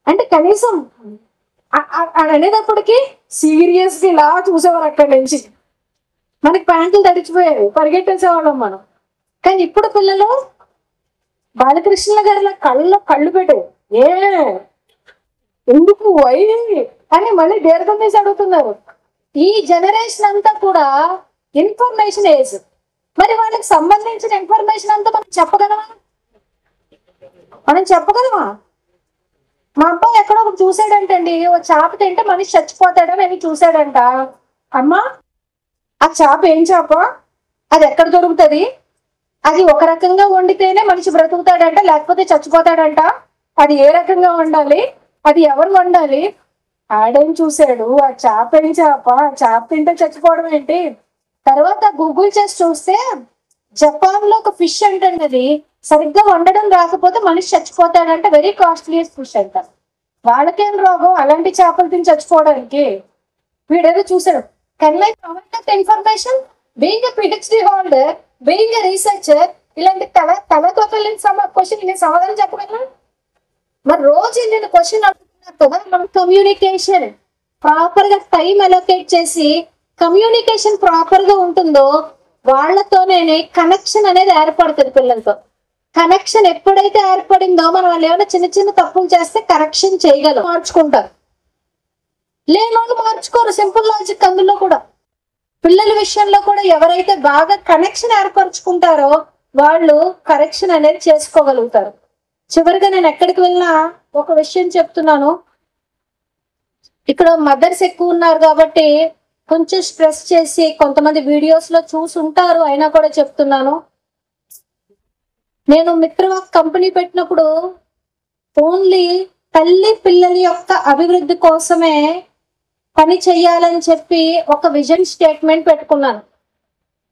అంటే కనీసం అనేటప్పటికి సీరియస్ గా ఇలా చూసేవారు. అక్కడి నుంచి మనకి ప్యాంట్లు తడిచిపోయాయి, పరిగెట్టేసేవాళ్ళం మనం. కానీ ఇప్పుడు పిల్లలు బాలకృష్ణ గారిలో కళ్ళు పెట్టారు. ఎందుకు వై అని మళ్ళీ దీర్ఘం వేసి అడుగుతున్నారు. ఈ జనరేషన్ అంతా కూడా ఇన్ఫర్మేషన్ ఏజ్. మరి వాళ్ళకి సంబంధించిన ఇన్ఫర్మేషన్ అంతా మనం చెప్పగలమా? మా అబ్బాయి ఎక్కడో ఒకటి చూసాడంటండి, ఓ చేప తింటే మనిషి చచ్చిపోతాడని అని చూసాడంట. అమ్మా ఆ చేప ఏం చేప, అది ఎక్కడ దొరుకుతుంది, అది ఒక రకంగా వండితేనే మనిషి బ్రతుకుతాడంట లేకపోతే చచ్చిపోతాడంట, అది ఏ రకంగా వండాలి, అది ఎవరు వండాలి. ఆడేం చూశాడు, ఆ చేప ఏం చేప, ఆ చేప తింటే చచ్చిపోవడం ఏంటి. తర్వాత గూగుల్ చేసి చూస్తే జపాన్ లో ఒక ఫిష్ అంటండి, అది సరిగ్గా వండడం రాకపోతే మనిషి చచ్చిపోతాడంటే, వెరీ కాస్ట్లీయెస్ట్ ఫిష్ అంట. వాళ్ళకేం రోగం అలాంటి చేపలు తిని చచ్చిపోవడానికి. వీడేదో చూసాడు. Can I provide that information being a PhD holder, being a researcher, ఇలాంటి తలతోకలేని క్వశ్చన్ నేను సమాధానం చెప్పగలను. మరి రోజు నేను క్వశ్చన్ అడుగుతున్నారు కదా. మనం కమ్యూనికేషన్ ప్రాపర్ గా టైం అలొకేట్ చేసి కమ్యూనికేషన్ ప్రాపర్ గా ఉంటుందో వాళ్ళతోనే కనెక్షన్ అనేది ఏర్పడుతుంది పిల్లలతో. కనెక్షన్ ఎప్పుడైతే ఏర్పడిందో మనం వాళ్ళు ఏమైనా చిన్న చిన్న తప్పులు చేస్తే కరెక్షన్ చేయగలం, మార్చుకుంటారు. లేని వాళ్ళు మార్చుకోరు. సింపుల్ లాజిక్ అందులో కూడా. పిల్లల విషయంలో కూడా ఎవరైతే బాగా కనెక్షన్ ఏర్పరచుకుంటారో వాళ్ళు కరెక్షన్ అనేది చేసుకోగలుగుతారు. చివరిగా నేను ఎక్కడికి వెళ్ళినా ఒక విషయం చెప్తున్నాను. ఇక్కడ మదర్స్ ఎక్కువ ఉన్నారు కాబట్టి కొంచెం స్ట్రెస్ చేసి కొంతమంది వీడియోస్ లో చూసి ఉంటారు, అయినా కూడా చెప్తున్నాను. నేను మిత్రవాక్ కంపెనీ పెట్టినప్పుడు ఓన్లీ తల్లి పిల్లల యొక్క అభివృద్ధి కోసమే పని చెయ్యాలని చెప్పి ఒక విజన్ స్టేట్మెంట్ పెట్టుకున్నాను.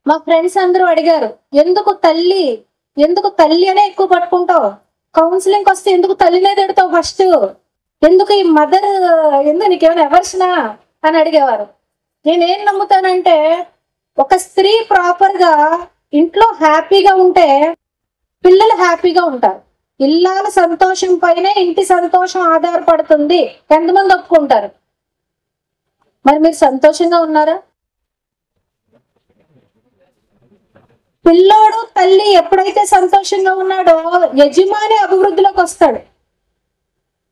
మా ఫ్రెండ్స్ అందరూ అడిగారు, ఎందుకు తల్లి అనే ఎక్కువ పట్టుకుంటావు, కౌన్సిలింగ్ వస్తే ఎందుకు తల్లినే తిడతావు ఫస్ట్, ఎందుకు ఈ మదర్, ఎందుకు నీకేమైనా ఎవర్షనా అని అడిగేవారు. నేనేం నమ్ముతానంటే ఒక స్త్రీ ప్రాపర్ గా ఇంట్లో హ్యాపీగా ఉంటే పిల్లలు హ్యాపీగా ఉంటారు. ఇల్లాల సంతోషం పైనే ఇంటి సంతోషం ఆధారపడుతుంది. ఎంతమంది ఒప్పుకుంటారు? మరి మీరు సంతోషంగా ఉన్నారా? పిల్లోడు తల్లి ఎప్పుడైతే సంతోషంగా ఉన్నాడో యజమాని అభివృద్ధిలోకి వస్తాడు.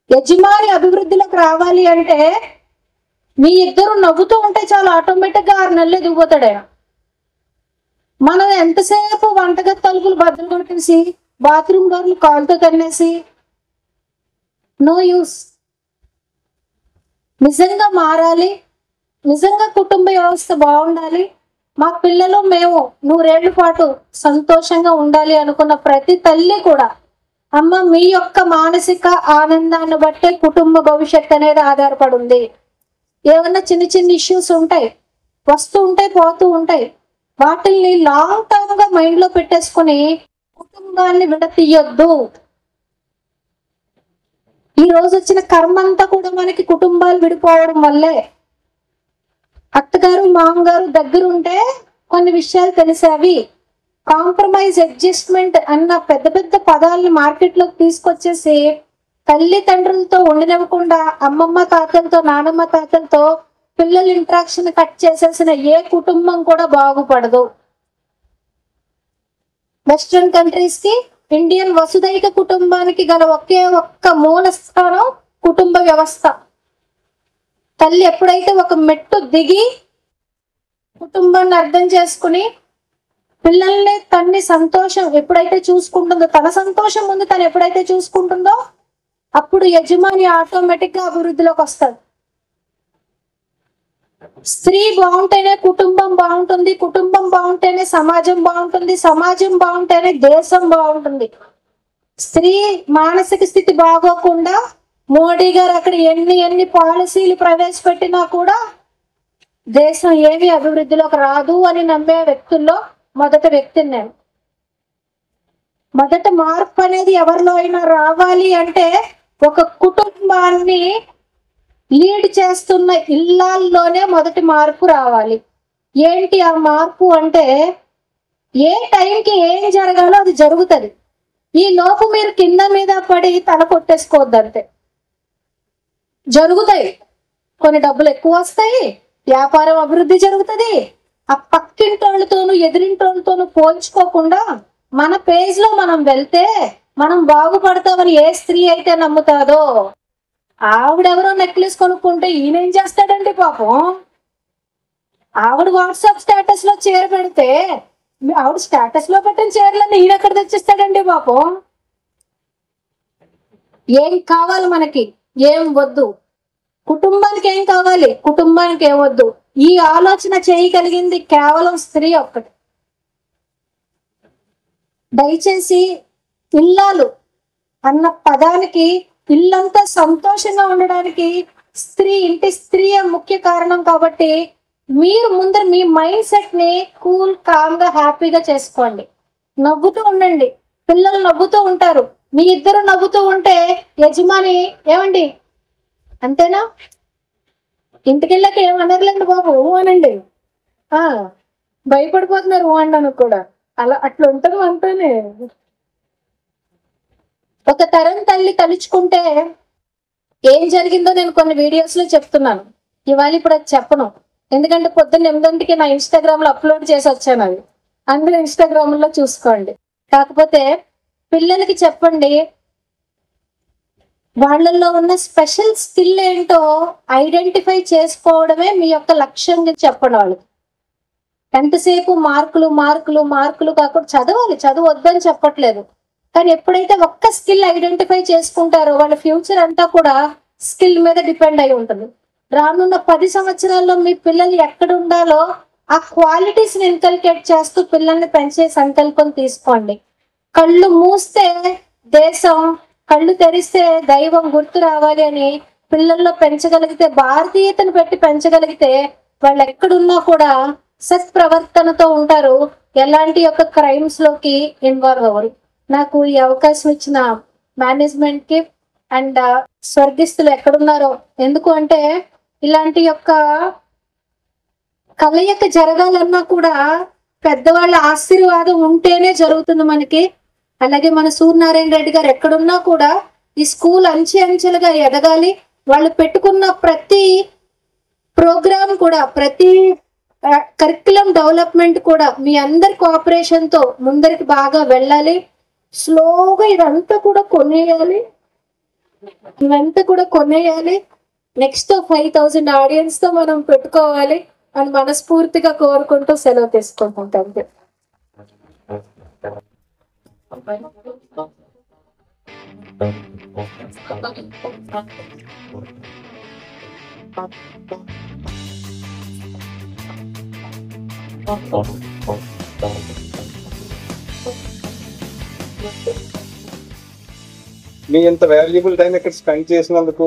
యజమాని అభివృద్ధిలోకి రావాలి అంటే మీ ఇద్దరు నవ్వుతూ ఉంటే చాలా, ఆటోమేటిక్ గా 6 నెలలు ఎదిగిపోతాడు ఆయన. మనం ఎంతసేపు వంటగది తలుపులు బద్దలు కొట్టేసి బాత్రూమ్ డోర్లు కాలుతో తన్నేసి నో యూస్. నిజంగా మారాలి, నిజంగా కుటుంబ వ్యవస్థ బాగుండాలి, మా పిల్లలు మేము 100 ఏళ్ల పాటు సంతోషంగా ఉండాలి అనుకున్న ప్రతి తల్లి కూడా, అమ్మ మీ యొక్క మానసిక ఆనందాన్ని బట్టే కుటుంబ భవిష్యత్ అనేది ఆధారపడి ఉంది. ఏమన్నా చిన్న చిన్న ఇష్యూస్ ఉంటాయి, వస్తూ ఉంటాయి, పోతూ ఉంటాయి. వాటిల్ని లాంగ్ టర్మ్ గా మైండ్ లో పెట్టేసుకుని కుటుంబాన్ని విడతీయొద్దు. ఈ రోజు వచ్చిన కర్మ అంతా కూడా మనకి కుటుంబాలు విడిపోవడం వల్లే. అత్తగారు మామగారు దగ్గరుంటే కొన్ని విషయాలు తెలిసేవి. కాంప్రమైజ్, అడ్జస్ట్మెంట్ అన్న పెద్ద పెద్ద పదాలని మార్కెట్ లోకి తీసుకొచ్చేసి తల్లిదండ్రులతో ఉండనివ్వకుండా అమ్మమ్మ తాతలతో, నానమ్మ తాతలతో పిల్లల ఇంట్రాక్షన్ కట్ చేసేసిన ఏ కుటుంబం కూడా బాగుపడదు. వెస్ట్రన్ కంట్రీస్ కి ఇండియన్ వసుదైక కుటుంబానికి గల ఒకే ఒక్క మూల స్థానం కుటుంబ వ్యవస్థ. తల్లి ఎప్పుడైతే ఒక మెట్టు దిగి కుటుంబాన్ని అర్థం చేసుకుని పిల్లల్ని తన్ని సంతోషం ఎప్పుడైతే చూసుకుంటుందో, తన సంతోషం ముందు తను ఎప్పుడైతే చూసుకుంటుందో అప్పుడు యజమాని ఆటోమేటిక్ గా అభివృద్ధిలోకి వస్తాడు. స్త్రీ బాగుంటేనే కుటుంబం బాగుంటుంది, కుటుంబం బాగుంటేనే సమాజం బాగుంటుంది, సమాజం బాగుంటేనే దేశం బాగుంటుంది. స్త్రీ మానసిక స్థితి బాగోకుండా మోడీ గారు అక్కడ ఎన్ని పాలసీలు ప్రవేశపెట్టినా కూడా దేశం ఏమి అభివృద్ధిలోకి రాదు అని నమ్మే వ్యక్తుల్లో మొదటి వ్యక్తిని నేను. మొదట మార్పు అనేది ఎవరిలో అయినా రావాలి అంటే ఒక కుటుంబాన్ని లీడ్ చేస్తున్న ఇళ్ళల్లోనే మొదటి మార్పు రావాలి. ఏంటి ఆ మార్పు అంటే, ఏ టైంకి ఏం జరగాలో అది జరుగుతుంది. ఈ లోపు మీరు కింద మీద పడి తల కొట్టేసుకోవద్దంతే. జరుగుతాయి, కొన్ని డబ్బులు ఎక్కువ వస్తాయి, వ్యాపారం అభివృద్ధి జరుగుతుంది. ఆ పక్కింటోళ్ళతోనూ ఎదిరింటోళ్ళతోనూ పోల్చుకోకుండా మన పేజ్ లో మనం వెళ్తే మనం బాగుపడతామని ఏ స్త్రీ అయితే నమ్ముతాదో, ఆవిడెవరో నెక్లెస్ కొనుక్కుంటే ఈయనేం చేస్తాడండి పాపం. ఆవిడ వాట్సాప్ స్టేటస్ లో చీర పెడితే ఆవిడ స్టేటస్ లో పెట్టిన చీరలన్నీ ఈయన ఎక్కడ తెచ్చిస్తాడండి పాపం. ఏం కావాలి మనకి? ఏం వద్దు. కుటుంబానికి ఏం కావాలి, కుటుంబానికి ఏం వద్దు. ఈ ఆలోచన చేయగలిగింది కేవలం స్త్రీ ఒక్కటి. దయచేసి ఇల్లాలు అన్న పదానికి, ఇల్లంతా సంతోషంగా ఉండడానికి ఇంటి స్త్రీయే ముఖ్య కారణం. కాబట్టి మీరు ముందర మీ మైండ్ సెట్ ని కూల్ కామ్గా హ్యాపీగా చేసుకోండి. నవ్వుతూ ఉండండి, పిల్లలు నవ్వుతూ ఉంటారు. మీ ఇద్దరు నవ్వుతూ ఉంటే యజమాని ఏమండి అంతేనా, ఇంటికెళ్ళాక ఏమనర్లేండి బాబు అనండి. భయపడిపోతున్నారు అనడానికి కూడా. అట్లా ఉంటుంది అంటేనే. ఒక తరం తల్లి తలుచుకుంటే ఏం జరిగిందో నేను కొన్ని వీడియోస్ లో చెప్తున్నాను. ఇవాళ ఇప్పుడు అది చెప్పను, ఎందుకంటే పొద్దున్న 8 నా ఇన్స్టాగ్రామ్ లో అప్లోడ్ చేసి వచ్చాను. అది అందులో ఇన్స్టాగ్రామ్ లో చూసుకోండి. కాకపోతే పిల్లలకి చెప్పండి, వాళ్ళల్లో ఉన్న స్పెషల్ స్కిల్ ఏంటో ఐడెంటిఫై చేసుకోవడమే మీ యొక్క లక్ష్యంగా చెప్పండి. వాళ్ళకి ఎంతసేపు మార్కులు మార్కులు మార్కులు కాకుండా చదవాలి, చదువు వద్దని చెప్పట్లేదు. కానీ ఎప్పుడైతే ఒక్క స్కిల్ ఐడెంటిఫై చేసుకుంటారో వాళ్ళ ఫ్యూచర్ అంతా కూడా స్కిల్ మీద డిపెండ్ అయి ఉంటుంది. రానున్న 10 సంవత్సరాల్లో మీ పిల్లలు ఎక్కడ ఉండాలో ఆ క్వాలిటీస్ ని ఇన్కల్కేట్ చేస్తూ పిల్లల్ని పెంచే సంకల్పం తీసుకోండి. కళ్ళు మూస్తే దేశం, కళ్ళు తెరిస్తే దైవం గుర్తు రావాలి అని పిల్లల్లో పెంచగలిగితే, భారతీయతను పెట్టి పెంచగలిగితే వాళ్ళు ఎక్కడున్నా కూడా సత్ప్రవర్తనతో ఉంటారు. ఎలాంటి యొక్క క్రైమ్స్ లోకి ఇన్వాల్వ్ అవ్వరు. నాకు ఈ అవకాశం ఇచ్చిన మేనేజ్మెంట్ కి అండ్ స్వర్గస్థులు ఎక్కడున్నారో, ఎందుకు అంటే ఇలాంటి యొక్క కలయిక జరగాలన్నా కూడా పెద్దవాళ్ళ ఆశీర్వాదం ఉంటేనే జరుగుతుంది మనకి. అలాగే మన సూర్యనారాయణ రెడ్డి గారు ఎక్కడున్నా కూడా ఈ స్కూల్ అంచెలుగా ఎదగాలి. వాళ్ళు పెట్టుకున్న ప్రతి ప్రోగ్రామ్ కూడా, ప్రతి కరిక్యులం డెవలప్మెంట్ కూడా మీ అందరి కోఆపరేషన్ తో ముందరికి బాగా వెళ్ళాలి. స్లోగా ఇదంతా కూడా కొనేయాలి. నెక్స్ట్ 5000 ఆడియన్స్ తో మనం పెట్టుకోవాలి అని మనస్ఫూర్తిగా కోరుకుంటూ సెలవు తీసుకుంటాం. అంతే. మీ ఇంత వాల్యుబుల్ టైం ఇక్కడ స్పెండ్ చేసినందుకు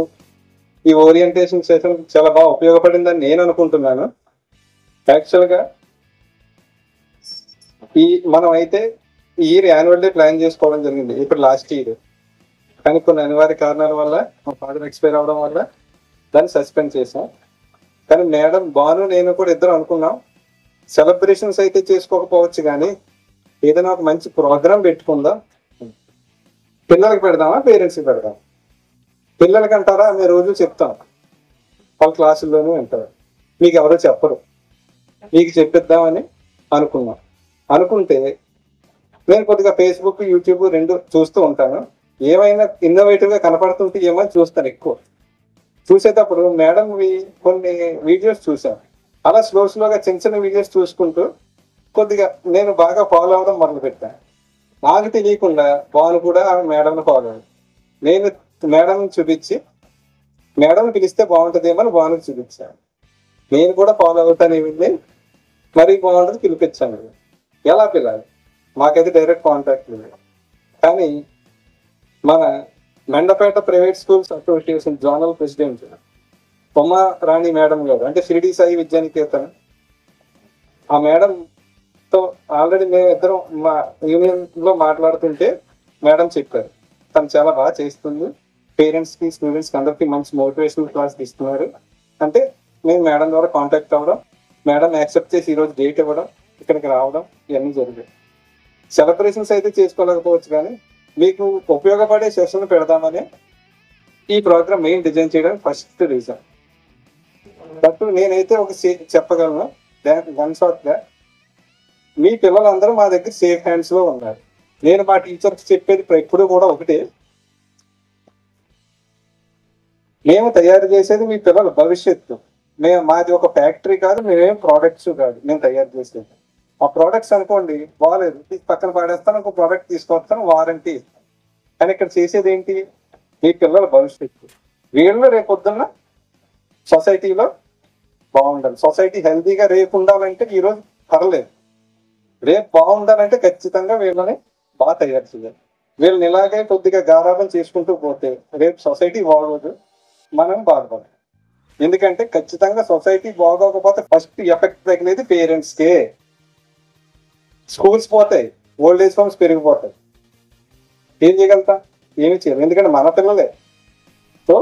ఈ ఓరియంటేషన్ సెషన్ చాలా బాగా ఉపయోగపడిందని నేను అనుకుంటున్నాను. యాక్చువల్గా మనం అయితే ఈ ఇయర్ యాన్యువల్ డే ప్లాన్ చేసుకోవడం జరిగింది ఇప్పుడు లాస్ట్ ఇయర్. కానీ కొన్ని అనివార్య కారణాల వల్ల, మా ఫాదర్ ఎక్స్పైర్ అవడం వల్ల దాన్ని సస్పెండ్ చేసాం. కానీ మేడం, భాను, నేను కూడా ఇద్దరు అనుకున్నాం సెలబ్రేషన్స్ అయితే చేసుకోకపోవచ్చు, కానీ ఏదైనా ఒక మంచి ప్రోగ్రామ్ పెట్టుకుందాం. పిల్లలకి పెడదామా, పేరెంట్స్కి పెడదాం? పిల్లలకి అంటారా, మేము రోజు చెప్తాం, వాళ్ళ క్లాసుల్లోనూ అంటారు, మీకు ఎవరో చెప్పరు, మీకు చెప్పిద్దామని అనుకున్నాం. అనుకుంటే నేను కొద్దిగా ఫేస్బుక్, యూట్యూబ్ 2 చూస్తూ ఉంటాను. ఏమైనా ఇన్నోవేటివ్గా కనపడుతుంటే ఏమని చూస్తాను ఎక్కువ. చూసేటప్పుడు మేడం కొన్ని వీడియోస్ చూసాను. అలా స్లోగా చిన్న వీడియోస్ చూసుకుంటూ కొద్దిగా నేను బాగా ఫాలో అవ్వడం మొదలుపెట్టాను. నాకు తెలియకుండా భాను కూడా మేడంను ఫాలో అయ్యాను. నేను మేడం చూపించి, మేడం పిలిస్తే బాగుంటుందేమో అని భానుకి చూపించాను. నేను కూడా ఫాలో అవుతాను, వెళ్ళి మరీ బాగుంటుంది పిలిపించాను. ఎలా పిల్లాలి, మాకైతే డైరెక్ట్ కాంటాక్ట్ లేదు. కానీ మన Mandapeta private schools association zonal president Uma Rani madam గారు, అంటే షిరిడి సాయి విద్యానికేతన్, ఆ మేడంతో ఆల్రెడీ మేము ఇద్దరం మా యూనియన్ లో మాట్లాడుతుంటే మేడం చెప్పారు, తను చాలా బాగా చేస్తుంది, పేరెంట్స్ కి స్టూడెంట్స్ కి అందరికి మంచి మోటివేషనల్ క్లాస్ ఇస్తున్నారు. అంటే మేము మేడం ద్వారా కాంటాక్ట్ అవ్వడం, మేడం యాక్సెప్ట్ చేసి ఈరోజు డేట్ ఇవ్వడం, ఇక్కడికి రావడం, ఇవన్నీ జరిగాయి. సెలబ్రేషన్స్ అయితే చేసుకోలేకపోవచ్చు, కానీ మీకు ఉపయోగపడే సెషన్ పెడదామని ఈ ప్రోగ్రామ్ మెయిన్ డిజైన్ చేయడానికి ఫస్ట్ రీజన్. బట్ నేనైతే ఒక చెప్పగలను, వన్ షాట్ గా మీ పిల్లలందరూ మా దగ్గర సేఫ్ హ్యాండ్స్ లో ఉన్నారు. నేను మా టీచర్కి చెప్పేది ఎప్పుడు కూడా ఒకటే, మేము తయారు చేసేది మీ పిల్లల భవిష్యత్తు. మాది ఒక ఫ్యాక్టరీ కాదు, మేమేం ప్రోడక్ట్స్ కాదు మేము తయారు చేసేది. ఆ ప్రోడక్ట్స్ అనుకోండి బాగాలేదు, పక్కన పాడేస్తాను, ఒక ప్రోడక్ట్ తీసుకొస్తాను, వారంటీ ఇస్తాను. కానీ ఇక్కడ చేసేది ఏంటి, మీ పిల్లల భవిష్యత్తు. వీళ్ళు రేపొద్దున్న సొసైటీలో బాగుండాలి. సొసైటీ హెల్తీగా రేపు ఉండాలంటే ఈరోజు పర్లేదు, రేపు బాగుండాలంటే ఖచ్చితంగా వీళ్ళని బాగా తయారు చేయాలి. వీళ్ళని ఇలాగే కొద్దిగా గారాబం చేసుకుంటూ పోతే రేపు సొసైటీ బాగోదు, మనం బాధపడాలి. ఎందుకంటే ఖచ్చితంగా సొసైటీ బాగోకపోతే ఫస్ట్ ఎఫెక్ట్ తగిలేది పేరెంట్స్కే. స్కూల్స్ పోతాయి, ఓల్డ్ ఏజ్ హోమ్స్ పెరిగిపోతాయి, ఏం చేయగలుగుతాం? ఏమి చేయలేం, ఎందుకంటే మన పిల్లలే. సో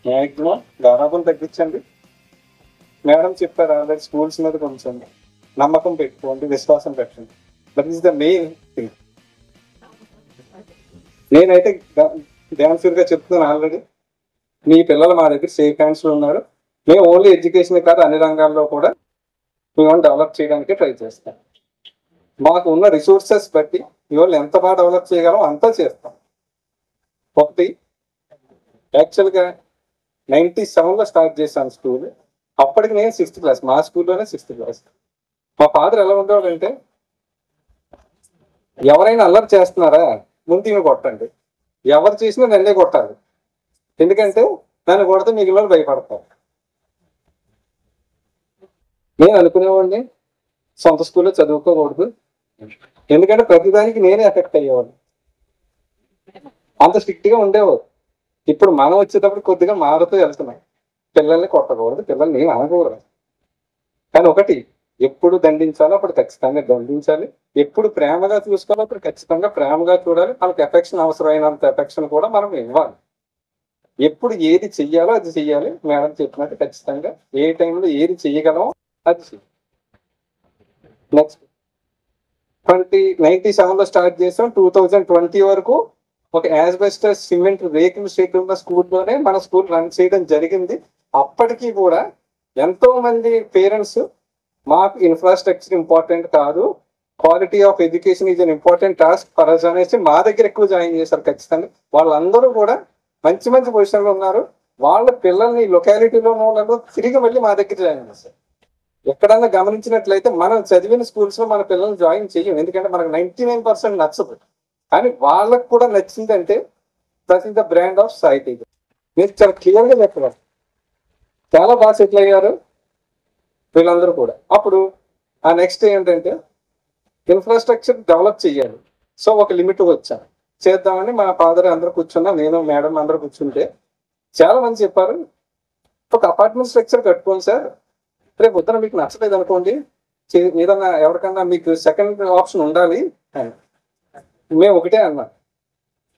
మ్యాక్సిమం గారాబం తగ్గించండి. మేడం చెప్పారు ఆల్రెడీ, స్కూల్స్ మీద కొంచెం నమ్మకం పెట్టుకోండి, విశ్వాసం పెట్టండి. That is the main thing. నేనైతే గా చెప్తున్నాను ఆల్రెడీ, మీ పిల్లలు మా దగ్గర సేఫ్ హ్యాండ్స్ లో ఉన్నారు. మేము ఓన్లీ ఎడ్యుకేషన్ కాదు, అన్ని రంగాల్లో కూడా మేము డెవలప్ చేయడానికి ట్రై చేస్తాం. మాకు ఉన్న రిసోర్సెస్ బట్టి ఇవాళ ఎంత బాగా డెవలప్ చేయగలం అంతా చేస్తాం. ఒకటి యాక్చువల్గా 97లో స్టార్ట్ చేశాను స్కూల్. అప్పటికి నేను 6th క్లాస్, మా స్కూల్లోనే 6th క్లాస్. మా ఫాదర్ ఎలా ఉండేవాడంటే, ఎవరైనా అల్లరి చేస్తున్నారా ముందు ఈమె కొట్టండి, ఎవరు చేసినా నన్నే కొట్టాలి, ఎందుకంటే నన్ను కొడితే మిగిలిన వాళ్ళు భయపడతారు. నేను అనుకునేవాడిని సొంత స్కూల్లో చదువుకోకూడదు, ఎందుకంటే ప్రతిదానికి నేనే ఎఫెక్ట్ అయ్యేవాడిని. అంత స్ట్రిక్ట్ గా ఉండేవాడు. ఇప్పుడు మనం వచ్చేటప్పుడు కొద్దిగా మారుతూ వెళ్తున్నాం. పిల్లల్ని కొట్టకూడదు, పిల్లల్ని నేను అనకూడదు. కానీ ఒకటి, ఎప్పుడు దండించాలో అప్పుడు ఖచ్చితంగా దండించాలి, ఎప్పుడు ప్రేమగా చూసుకోవాలో అప్పుడు ఖచ్చితంగా ప్రేమగా చూడాలి. వాళ్ళకి ఎఫెక్షన్ అవసరమైనంత ఎఫెక్షన్ కూడా మనం ఇవ్వాలి. ఎప్పుడు ఏది చెయ్యాలో అది చెయ్యాలి. మేడం చెప్పినట్టు ఖచ్చితంగా ఏ టైంలో ఏది చెయ్యగలమో అది చెయ్యాలి. నెక్స్ట్ 97లో స్టార్ట్ చేసాం. 2020 వరకు ఒక యాస్బెస్టస్ సిమెంట్ రేకుల షెడ్ ఉన్న స్కూల్లోనే మన స్కూల్ రన్ చేయడం జరిగింది. అప్పటికీ కూడా ఎంతో మంది పేరెంట్స్ మాకు ఇన్ఫ్రాస్ట్రక్చర్ ఇంపార్టెంట్ కాదు, quality of education is an important task for us అనేసి మా దగ్గర ఎక్కువ జాయిన్ చేశారు. ఖచ్చితంగా వాళ్ళందరూ కూడా మంచి మంచి పొజిషన్లో ఉన్నారు. వాళ్ళ పిల్లల్ని లొకాలిటీలో ఉన్న వాళ్ళు తిరిగి మళ్ళీ మా దగ్గర జాయిన్ చేశారు. ఎక్కడన్నా గమనించినట్లయితే మనం చదివిన స్కూల్స్ లో మన పిల్లల్ని జాయిన్ చేయం, ఎందుకంటే మనకు 99% నచ్చదు. కానీ వాళ్ళకు కూడా నచ్చిందంటే that is the brand of సాహితీ. మీరు చాలా క్లియర్ గా చెప్పారు, చాలా బాగా సెటిల్ అయ్యారు వీళ్ళందరూ కూడా. అప్పుడు ఆ నెక్స్ట్ ఏంటంటే ఇన్ఫ్రాస్ట్రక్చర్ డెవలప్ చేయాలి. సో ఒక లిమిట్ వచ్చాను చేద్దామని మా ఫాదర్ అందరూ కూర్చున్నా, నేను మేడం అందరూ కూర్చుంటే చాలా మంది చెప్పారు, ఒక అపార్ట్మెంట్ స్ట్రక్చర్ కట్టుకోండి సార్, రేపు పొద్దున మీకు నచ్చలేదు అనుకోండి, ఏదన్నా ఎవరికన్నా మీకు సెకండ్ ఆప్షన్ ఉండాలి అని. మేము ఒకటే అన్నా,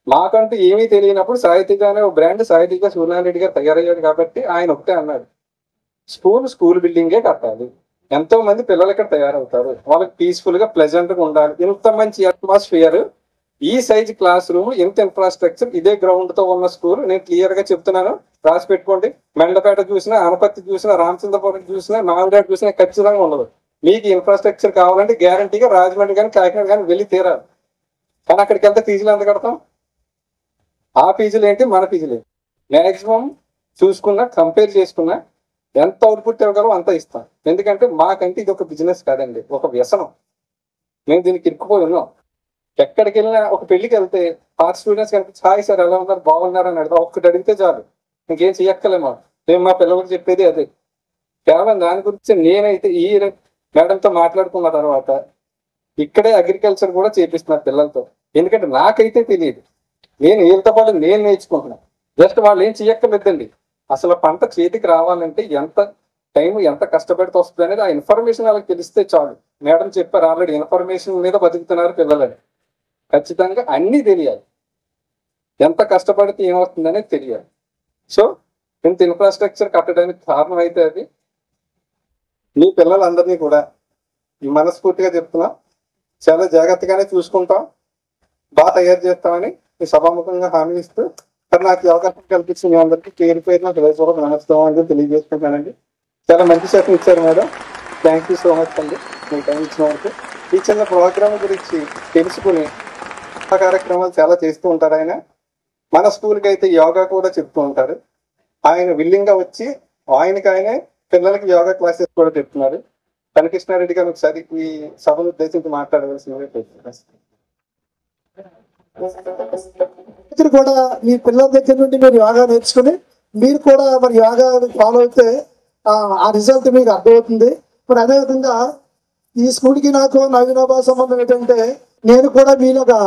మాకంటూ ఏమీ తెలియనప్పుడు సాహితీగానే ఒక బ్రాండ్ సాహితీగా సూర్యనారాయణ రెడ్డి గారు తయారయ్యాడు కాబట్టి ఆయన ఒకటే అన్నాడు, స్కూల్ బిల్డింగే కట్టాలి, ఎంతో మంది పిల్లలు ఇక్కడ తయారవుతారు, వాళ్ళకి పీస్ఫుల్ గా ప్లెజెంట్ గా ఉండాలి, ఇంత మంచి అట్మాస్ఫియర్, ఈ సైజ్ క్లాస్ రూమ్, ఇంత ఇన్ఫ్రాస్ట్రక్చర్, ఇదే గ్రౌండ్ తో ఉన్న స్కూల్. నేను క్లియర్ గా చెప్తున్నాను, రాసి పెట్టుకోండి. మెండపేట చూసినా, అనపత్తి చూసినా, రామచంద్రపురం చూసినా, నాగరేట చూసినా ఖచ్చితంగా ఉండదు. మీకు ఇన్ఫ్రాస్ట్రక్చర్ కావాలంటే గ్యారంటీగా రాజమండ్రి కానీ కాకినాడ కానీ వెళ్ళి తీరాలి. కానీ అక్కడికి వెళ్తే ఫీజులు ఎంత కడతాం? ఆ ఫీజులు ఏంటి, మన ఫీజులు ఏంటి? మ్యాక్సిమం చూసుకున్నా, కంపేర్ చేసుకున్నా ఎంత అవుట్పుట్ ఇవ్వగలం అంత ఇస్తాం. ఎందుకంటే మాకంటే ఇది ఒక బిజినెస్ కాదండి, ఒక వ్యసనం. మేము దీనికి ఇరుక్కుపోయి ఉన్నాం. ఎక్కడికి వెళ్ళినా, ఒక పెళ్లికి వెళ్తే పాత స్టూడెంట్స్ కనిపించి హాయ్ సార్ ఎలా ఉన్నారు, బాగున్నారు అని అడతాం. ఒక్కటి అడిగితే చాలు, ఇంకేం చెయ్యక్కలేమా. మేము మా పిల్లలకు చెప్పేది అదే. కేవలం దాని గురించి నేనైతే ఈ మేడంతో మాట్లాడుకున్న తర్వాత ఇక్కడే అగ్రికల్చర్ కూడా చేపిస్తున్నారు పిల్లలతో. ఎందుకంటే నాకైతే తెలియదు, నేను వీళ్ళతో పాటు నేను నేర్చుకుంటున్నాను. జస్ట్ వాళ్ళు ఏం చెయ్యక్కర్లేదండి. అసలు పంట చేతికి రావాలంటే ఎంత టైం, ఎంత కష్టపడితే వస్తుంది అనేది ఆ ఇన్ఫర్మేషన్ వాళ్ళకి తెలిస్తే చాలు. మేడం చెప్పారు ఆల్రెడీ, ఇన్ఫర్మేషన్ మీద బతుకుతున్నారు పిల్లలని. ఖచ్చితంగా అన్నీ తెలియాలి, ఎంత కష్టపడితే ఏమవుతుంది అనేది తెలియాలి. సో ఇంత ఇన్ఫ్రాస్ట్రక్చర్ కట్టడానికి కారణం అయితే అది మీ పిల్లలందరినీ కూడా మనస్ఫూర్తిగా చెప్తున్నా, చాలా జాగ్రత్తగానే చూసుకుంటాం, బాగా తయారు చేస్తామని మీ సభాముఖంగా హామీ ఇస్తూ, నాకు ఈ అవకాశం కల్పించిన మీ అందరికీ పేరు పేరున హృదయపూర్వక నమస్కారం అని తెలియజేసుకుంటానండి. చాలా మంచి శాతం ఇచ్చారు madam, thank you so much అండి మీ టైం ఇచ్చిన వరకు. ఈ చిన్న ప్రోగ్రామ్ గురించి తెలుసుకుని కార్యక్రమాలు చాలా చేస్తూ ఉంటారు ఆయన. మన స్కూల్కి అయితే యోగా కూడా చెప్తూ ఉంటారు. ఆయన విల్లింగ్ గా వచ్చి ఆయనకి పిల్లలకి యోగా క్లాసెస్ కూడా చెప్తున్నారు. కనకృష్ణారెడ్డి గారు ఒకసారి ఈ సభను ఉద్దేశించి మాట్లాడవలసింది. కూడా మీ పిల్లల దగ్గర నుండి మీరు యోగా నేర్చుకుని మీరు కూడా మరి యోగా ఫాలో అయితే ఆ రిజల్ట్ మీకు అర్థమవుతుంది. మరి అదేవిధంగా ఈ స్కూల్కి నాకు నవీనోభావ సంబంధం ఏంటంటే, నేను కూడా మీలోగా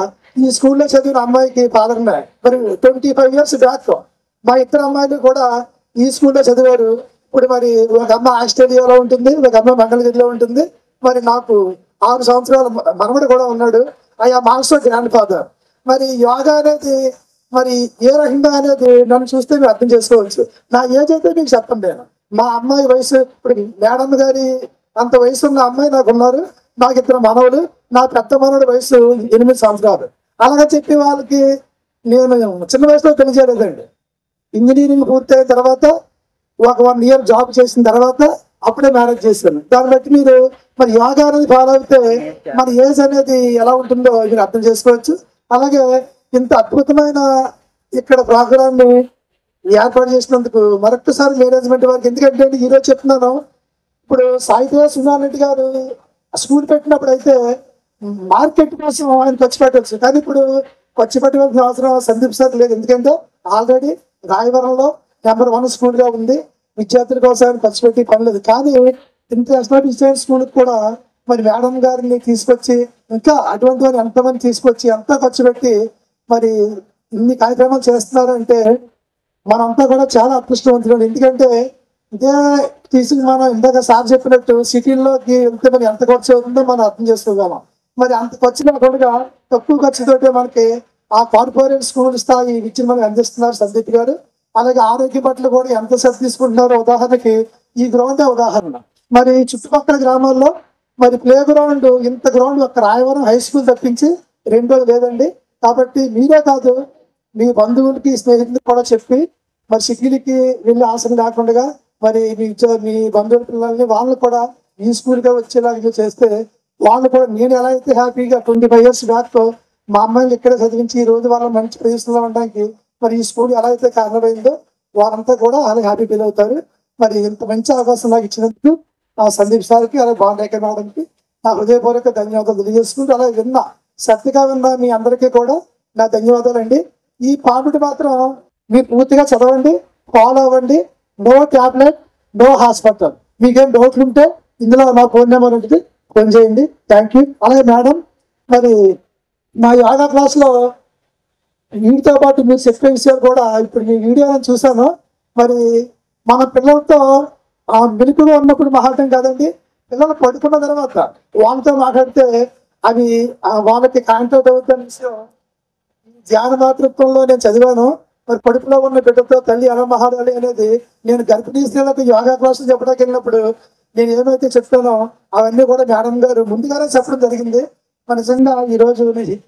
ఈ స్కూల్లో చదివిన అమ్మాయికి ఫాదర్నే. మరి 25 years బ్యాక్ మా ఇద్దరు అమ్మాయిలు కూడా ఈ స్కూల్లో చదివారు. ఇప్పుడు మరి ఒక అమ్మ ఆస్ట్రేలియాలో ఉంటుంది, ఒక అమ్మ మంగళగిరిలో ఉంటుంది. మరి నాకు 6 సంవత్సరాల మనవడు కూడా ఉన్నాడు. అయ్యా మాస్టర్ గ్రాండ్ ఫాదర్. మరి యోగా అనేది మరి ఏ రకంగా అనేది నన్ను చూస్తే మీరు అర్థం చేసుకోవచ్చు. నా ఏజ్ అయితే మీకు చెప్పండి. నేను మా అమ్మాయి వయసు, ఇప్పుడు మేడం గారి అంత వయసు ఉన్న అమ్మాయి నాకు ఉన్నారు. నాకు 2 మనవలు. నా పెద్ద మనవడి వయసు 8 సంవత్సరాలు. అలాగే చెప్పి వాళ్ళకి నేను చిన్న వయసులో పెళ్లి చేయలేదండి. ఇంజనీరింగ్ పూర్తయిన తర్వాత ఒక 1 year జాబ్ చేసిన తర్వాత అప్పుడే మ్యారేజ్ చేశాను. దాన్ని బట్టి మీరు మరి యోగా అనేది ఫాలో అయితే మన ఏజ్ అనేది ఎలా ఉంటుందో మీరు అర్థం చేసుకోవచ్చు. అలాగే ఇంత అద్భుతమైన ఇక్కడ ప్రోగ్రామ్ ని ఏర్పాటు చేసినందుకు మరొకసారి మేనేజ్మెంట్ వారికి, ఎందుకంటే ఈరోజు చెప్తున్నాను, ఇప్పుడు సాయితేజ సుబ్బారెడ్డి గారు స్కూల్ పెట్టినప్పుడు అయితే మార్కెట్ కోసం ఆయన ఖర్చు పెట్టవచ్చు. కానీ ఇప్పుడు ఖర్చు పెట్టవలసిన అవసరం సందీప్ సార్ లేదు. ఎందుకంటే ఆల్రెడీ రాయవరంలో నెంబర్ 1 స్కూల్ గా ఉంది. విద్యార్థుల కోసం ఆయన ఖర్చు పెట్టి పని లేదు. కానీ ఇంటర్నేషనల్ డిస్టెన్స్ స్కూల్కి కూడా మరి మేడం గారిని తీసుకొచ్చి, ఇంకా అటువంటి వారు ఎంతమంది తీసుకొచ్చి ఎంతో ఖర్చు పెట్టి మరి ఇన్ని కార్యక్రమాలు చేస్తున్నారంటే మనంతా కూడా చాలా అదృష్టవంతులు. ఎందుకంటే ఇదే తీసుకుని మనం ఇందాక సార్ చెప్పినట్టు సిటీల్లోకి వెళ్తే మరి ఎంత ఖర్చు అవుతుందో మనం అర్థం చేసుకోగలం. మరి అంత ఖర్చు కాకుండా తక్కువ ఖర్చుతోటే మనకి ఆ కార్పొరేట్ స్కూల్ స్థాయి విద్యను మనకు అందిస్తున్నారు సందీప్ గారు. అలాగే ఆరోగ్య పట్ల కూడా ఎంత శ్రద్ధ తీసుకుంటున్నారో ఉదాహరణకి ఈ గ్రౌండే ఉదాహరణ. మరి చుట్టుపక్కల గ్రామాల్లో మరి ప్లే గ్రౌండ్, ఇంత గ్రౌండ్ ఒక రాయవరం హై స్కూల్ తప్పించి రెండోది లేదండి. కాబట్టి మీరే కాదు, మీ బంధువులకి స్నేహితులకు కూడా చెప్పి మరి సిటీలకి వెళ్ళి ఆశలు లేకుండా మరి మీ బంధువుల పిల్లల్ని వాళ్ళు కూడా ఈ స్కూల్గా వచ్చేలాగా చేస్తే వాళ్ళు కూడా, నేను ఎలా అయితే హ్యాపీగా 25 years బ్యాక్ మా అమ్మాయిని ఇక్కడే చదివించి ఈ రోజు వాళ్ళ మంచి ప్రదేశంలో ఉండడానికి మరి ఈ స్కూల్ ఎలా అయితే కారణమైందో వారంతా కూడా అలా హ్యాపీ ఫీల్ అవుతారు. మరి ఇంత మంచి అవకాశం నాకు ఇచ్చినందుకు ఆ సందీప్ సార్కి, అలాగే బాగుండేక మేడంకి నా హృదయపూర్వక ధన్యవాదాలు తెలియజేసుకుంటూ, అలాగే శ్రద్ధగా విన్న మీ అందరికీ కూడా నా ధన్యవాదాలండి. ఈ పాఠుడు మాత్రం మీరు పూర్తిగా చదవండి, ఫాలో అవ్వండి. No tablet, no hospital. మీకేం డౌట్లు ఉంటే ఇందులో నా ఫోన్ నెంబర్ ఉంటుంది, ఫోన్ చేయండి. Thank you. అలాగే మేడం, మరి నా యోగా క్లాస్లో వీటితో పాటు మీరు చెప్పే విషయాలు కూడా ఇప్పుడు మీ వీడియోని చూసాను. మరి మన పిల్లలతో మెలుపుగా ఉన్నప్పుడు మాట్లాడటం కాదండి, పిల్లలు పడుకున్న తర్వాత వాళ్ళతో మాట్లాడితే అవి వాళ్ళకి కాంటాక్ట్ అవుతున్న విషయం ధ్యాన మాతృత్వంలో నేను చదివాను. మరి కడుపులో ఉన్న బిడ్డతో తల్లి ఎలా మాట్లాడాలి అనేది నేను గర్భిణీ స్త్రీలకు యోగా క్లాసులు చెప్పడానికి వెళ్ళినప్పుడు నేను ఏమైతే చెప్తానో అవన్నీ కూడా మేడం గారు ముందుగానే చెప్పడం జరిగింది. మరి నిజంగా ఈరోజు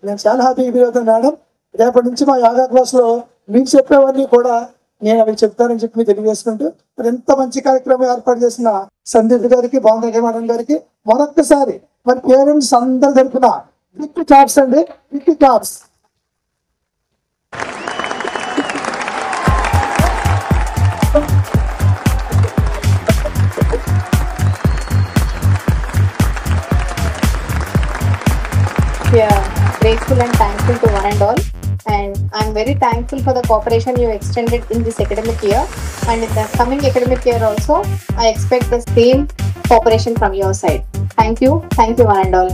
నేను చాలా హ్యాపీగా ఫీల్ అవుతాను మేడం. రేపటి నుంచి మా యోగా క్లాస్లో మీకు చెప్పేవన్నీ కూడా నేను అవి చెప్తానని చెప్పి తెలియజేసుకుంటూ, మరి ఎంత మంచి కార్యక్రమం ఏర్పాటు చేసిన సందీప్ గారికి, బాగుండేక మేడం గారికి మరొక్కసారి మరి పేరెంట్స్ అందరు తరపున బిగ్ క్లాప్స్ అండి, big claps. We are grateful and thankful to one and all, and I'm very thankful for the cooperation you extended in this academic year, and in the coming academic year also I expect the same cooperation from your side. Thank you one and all.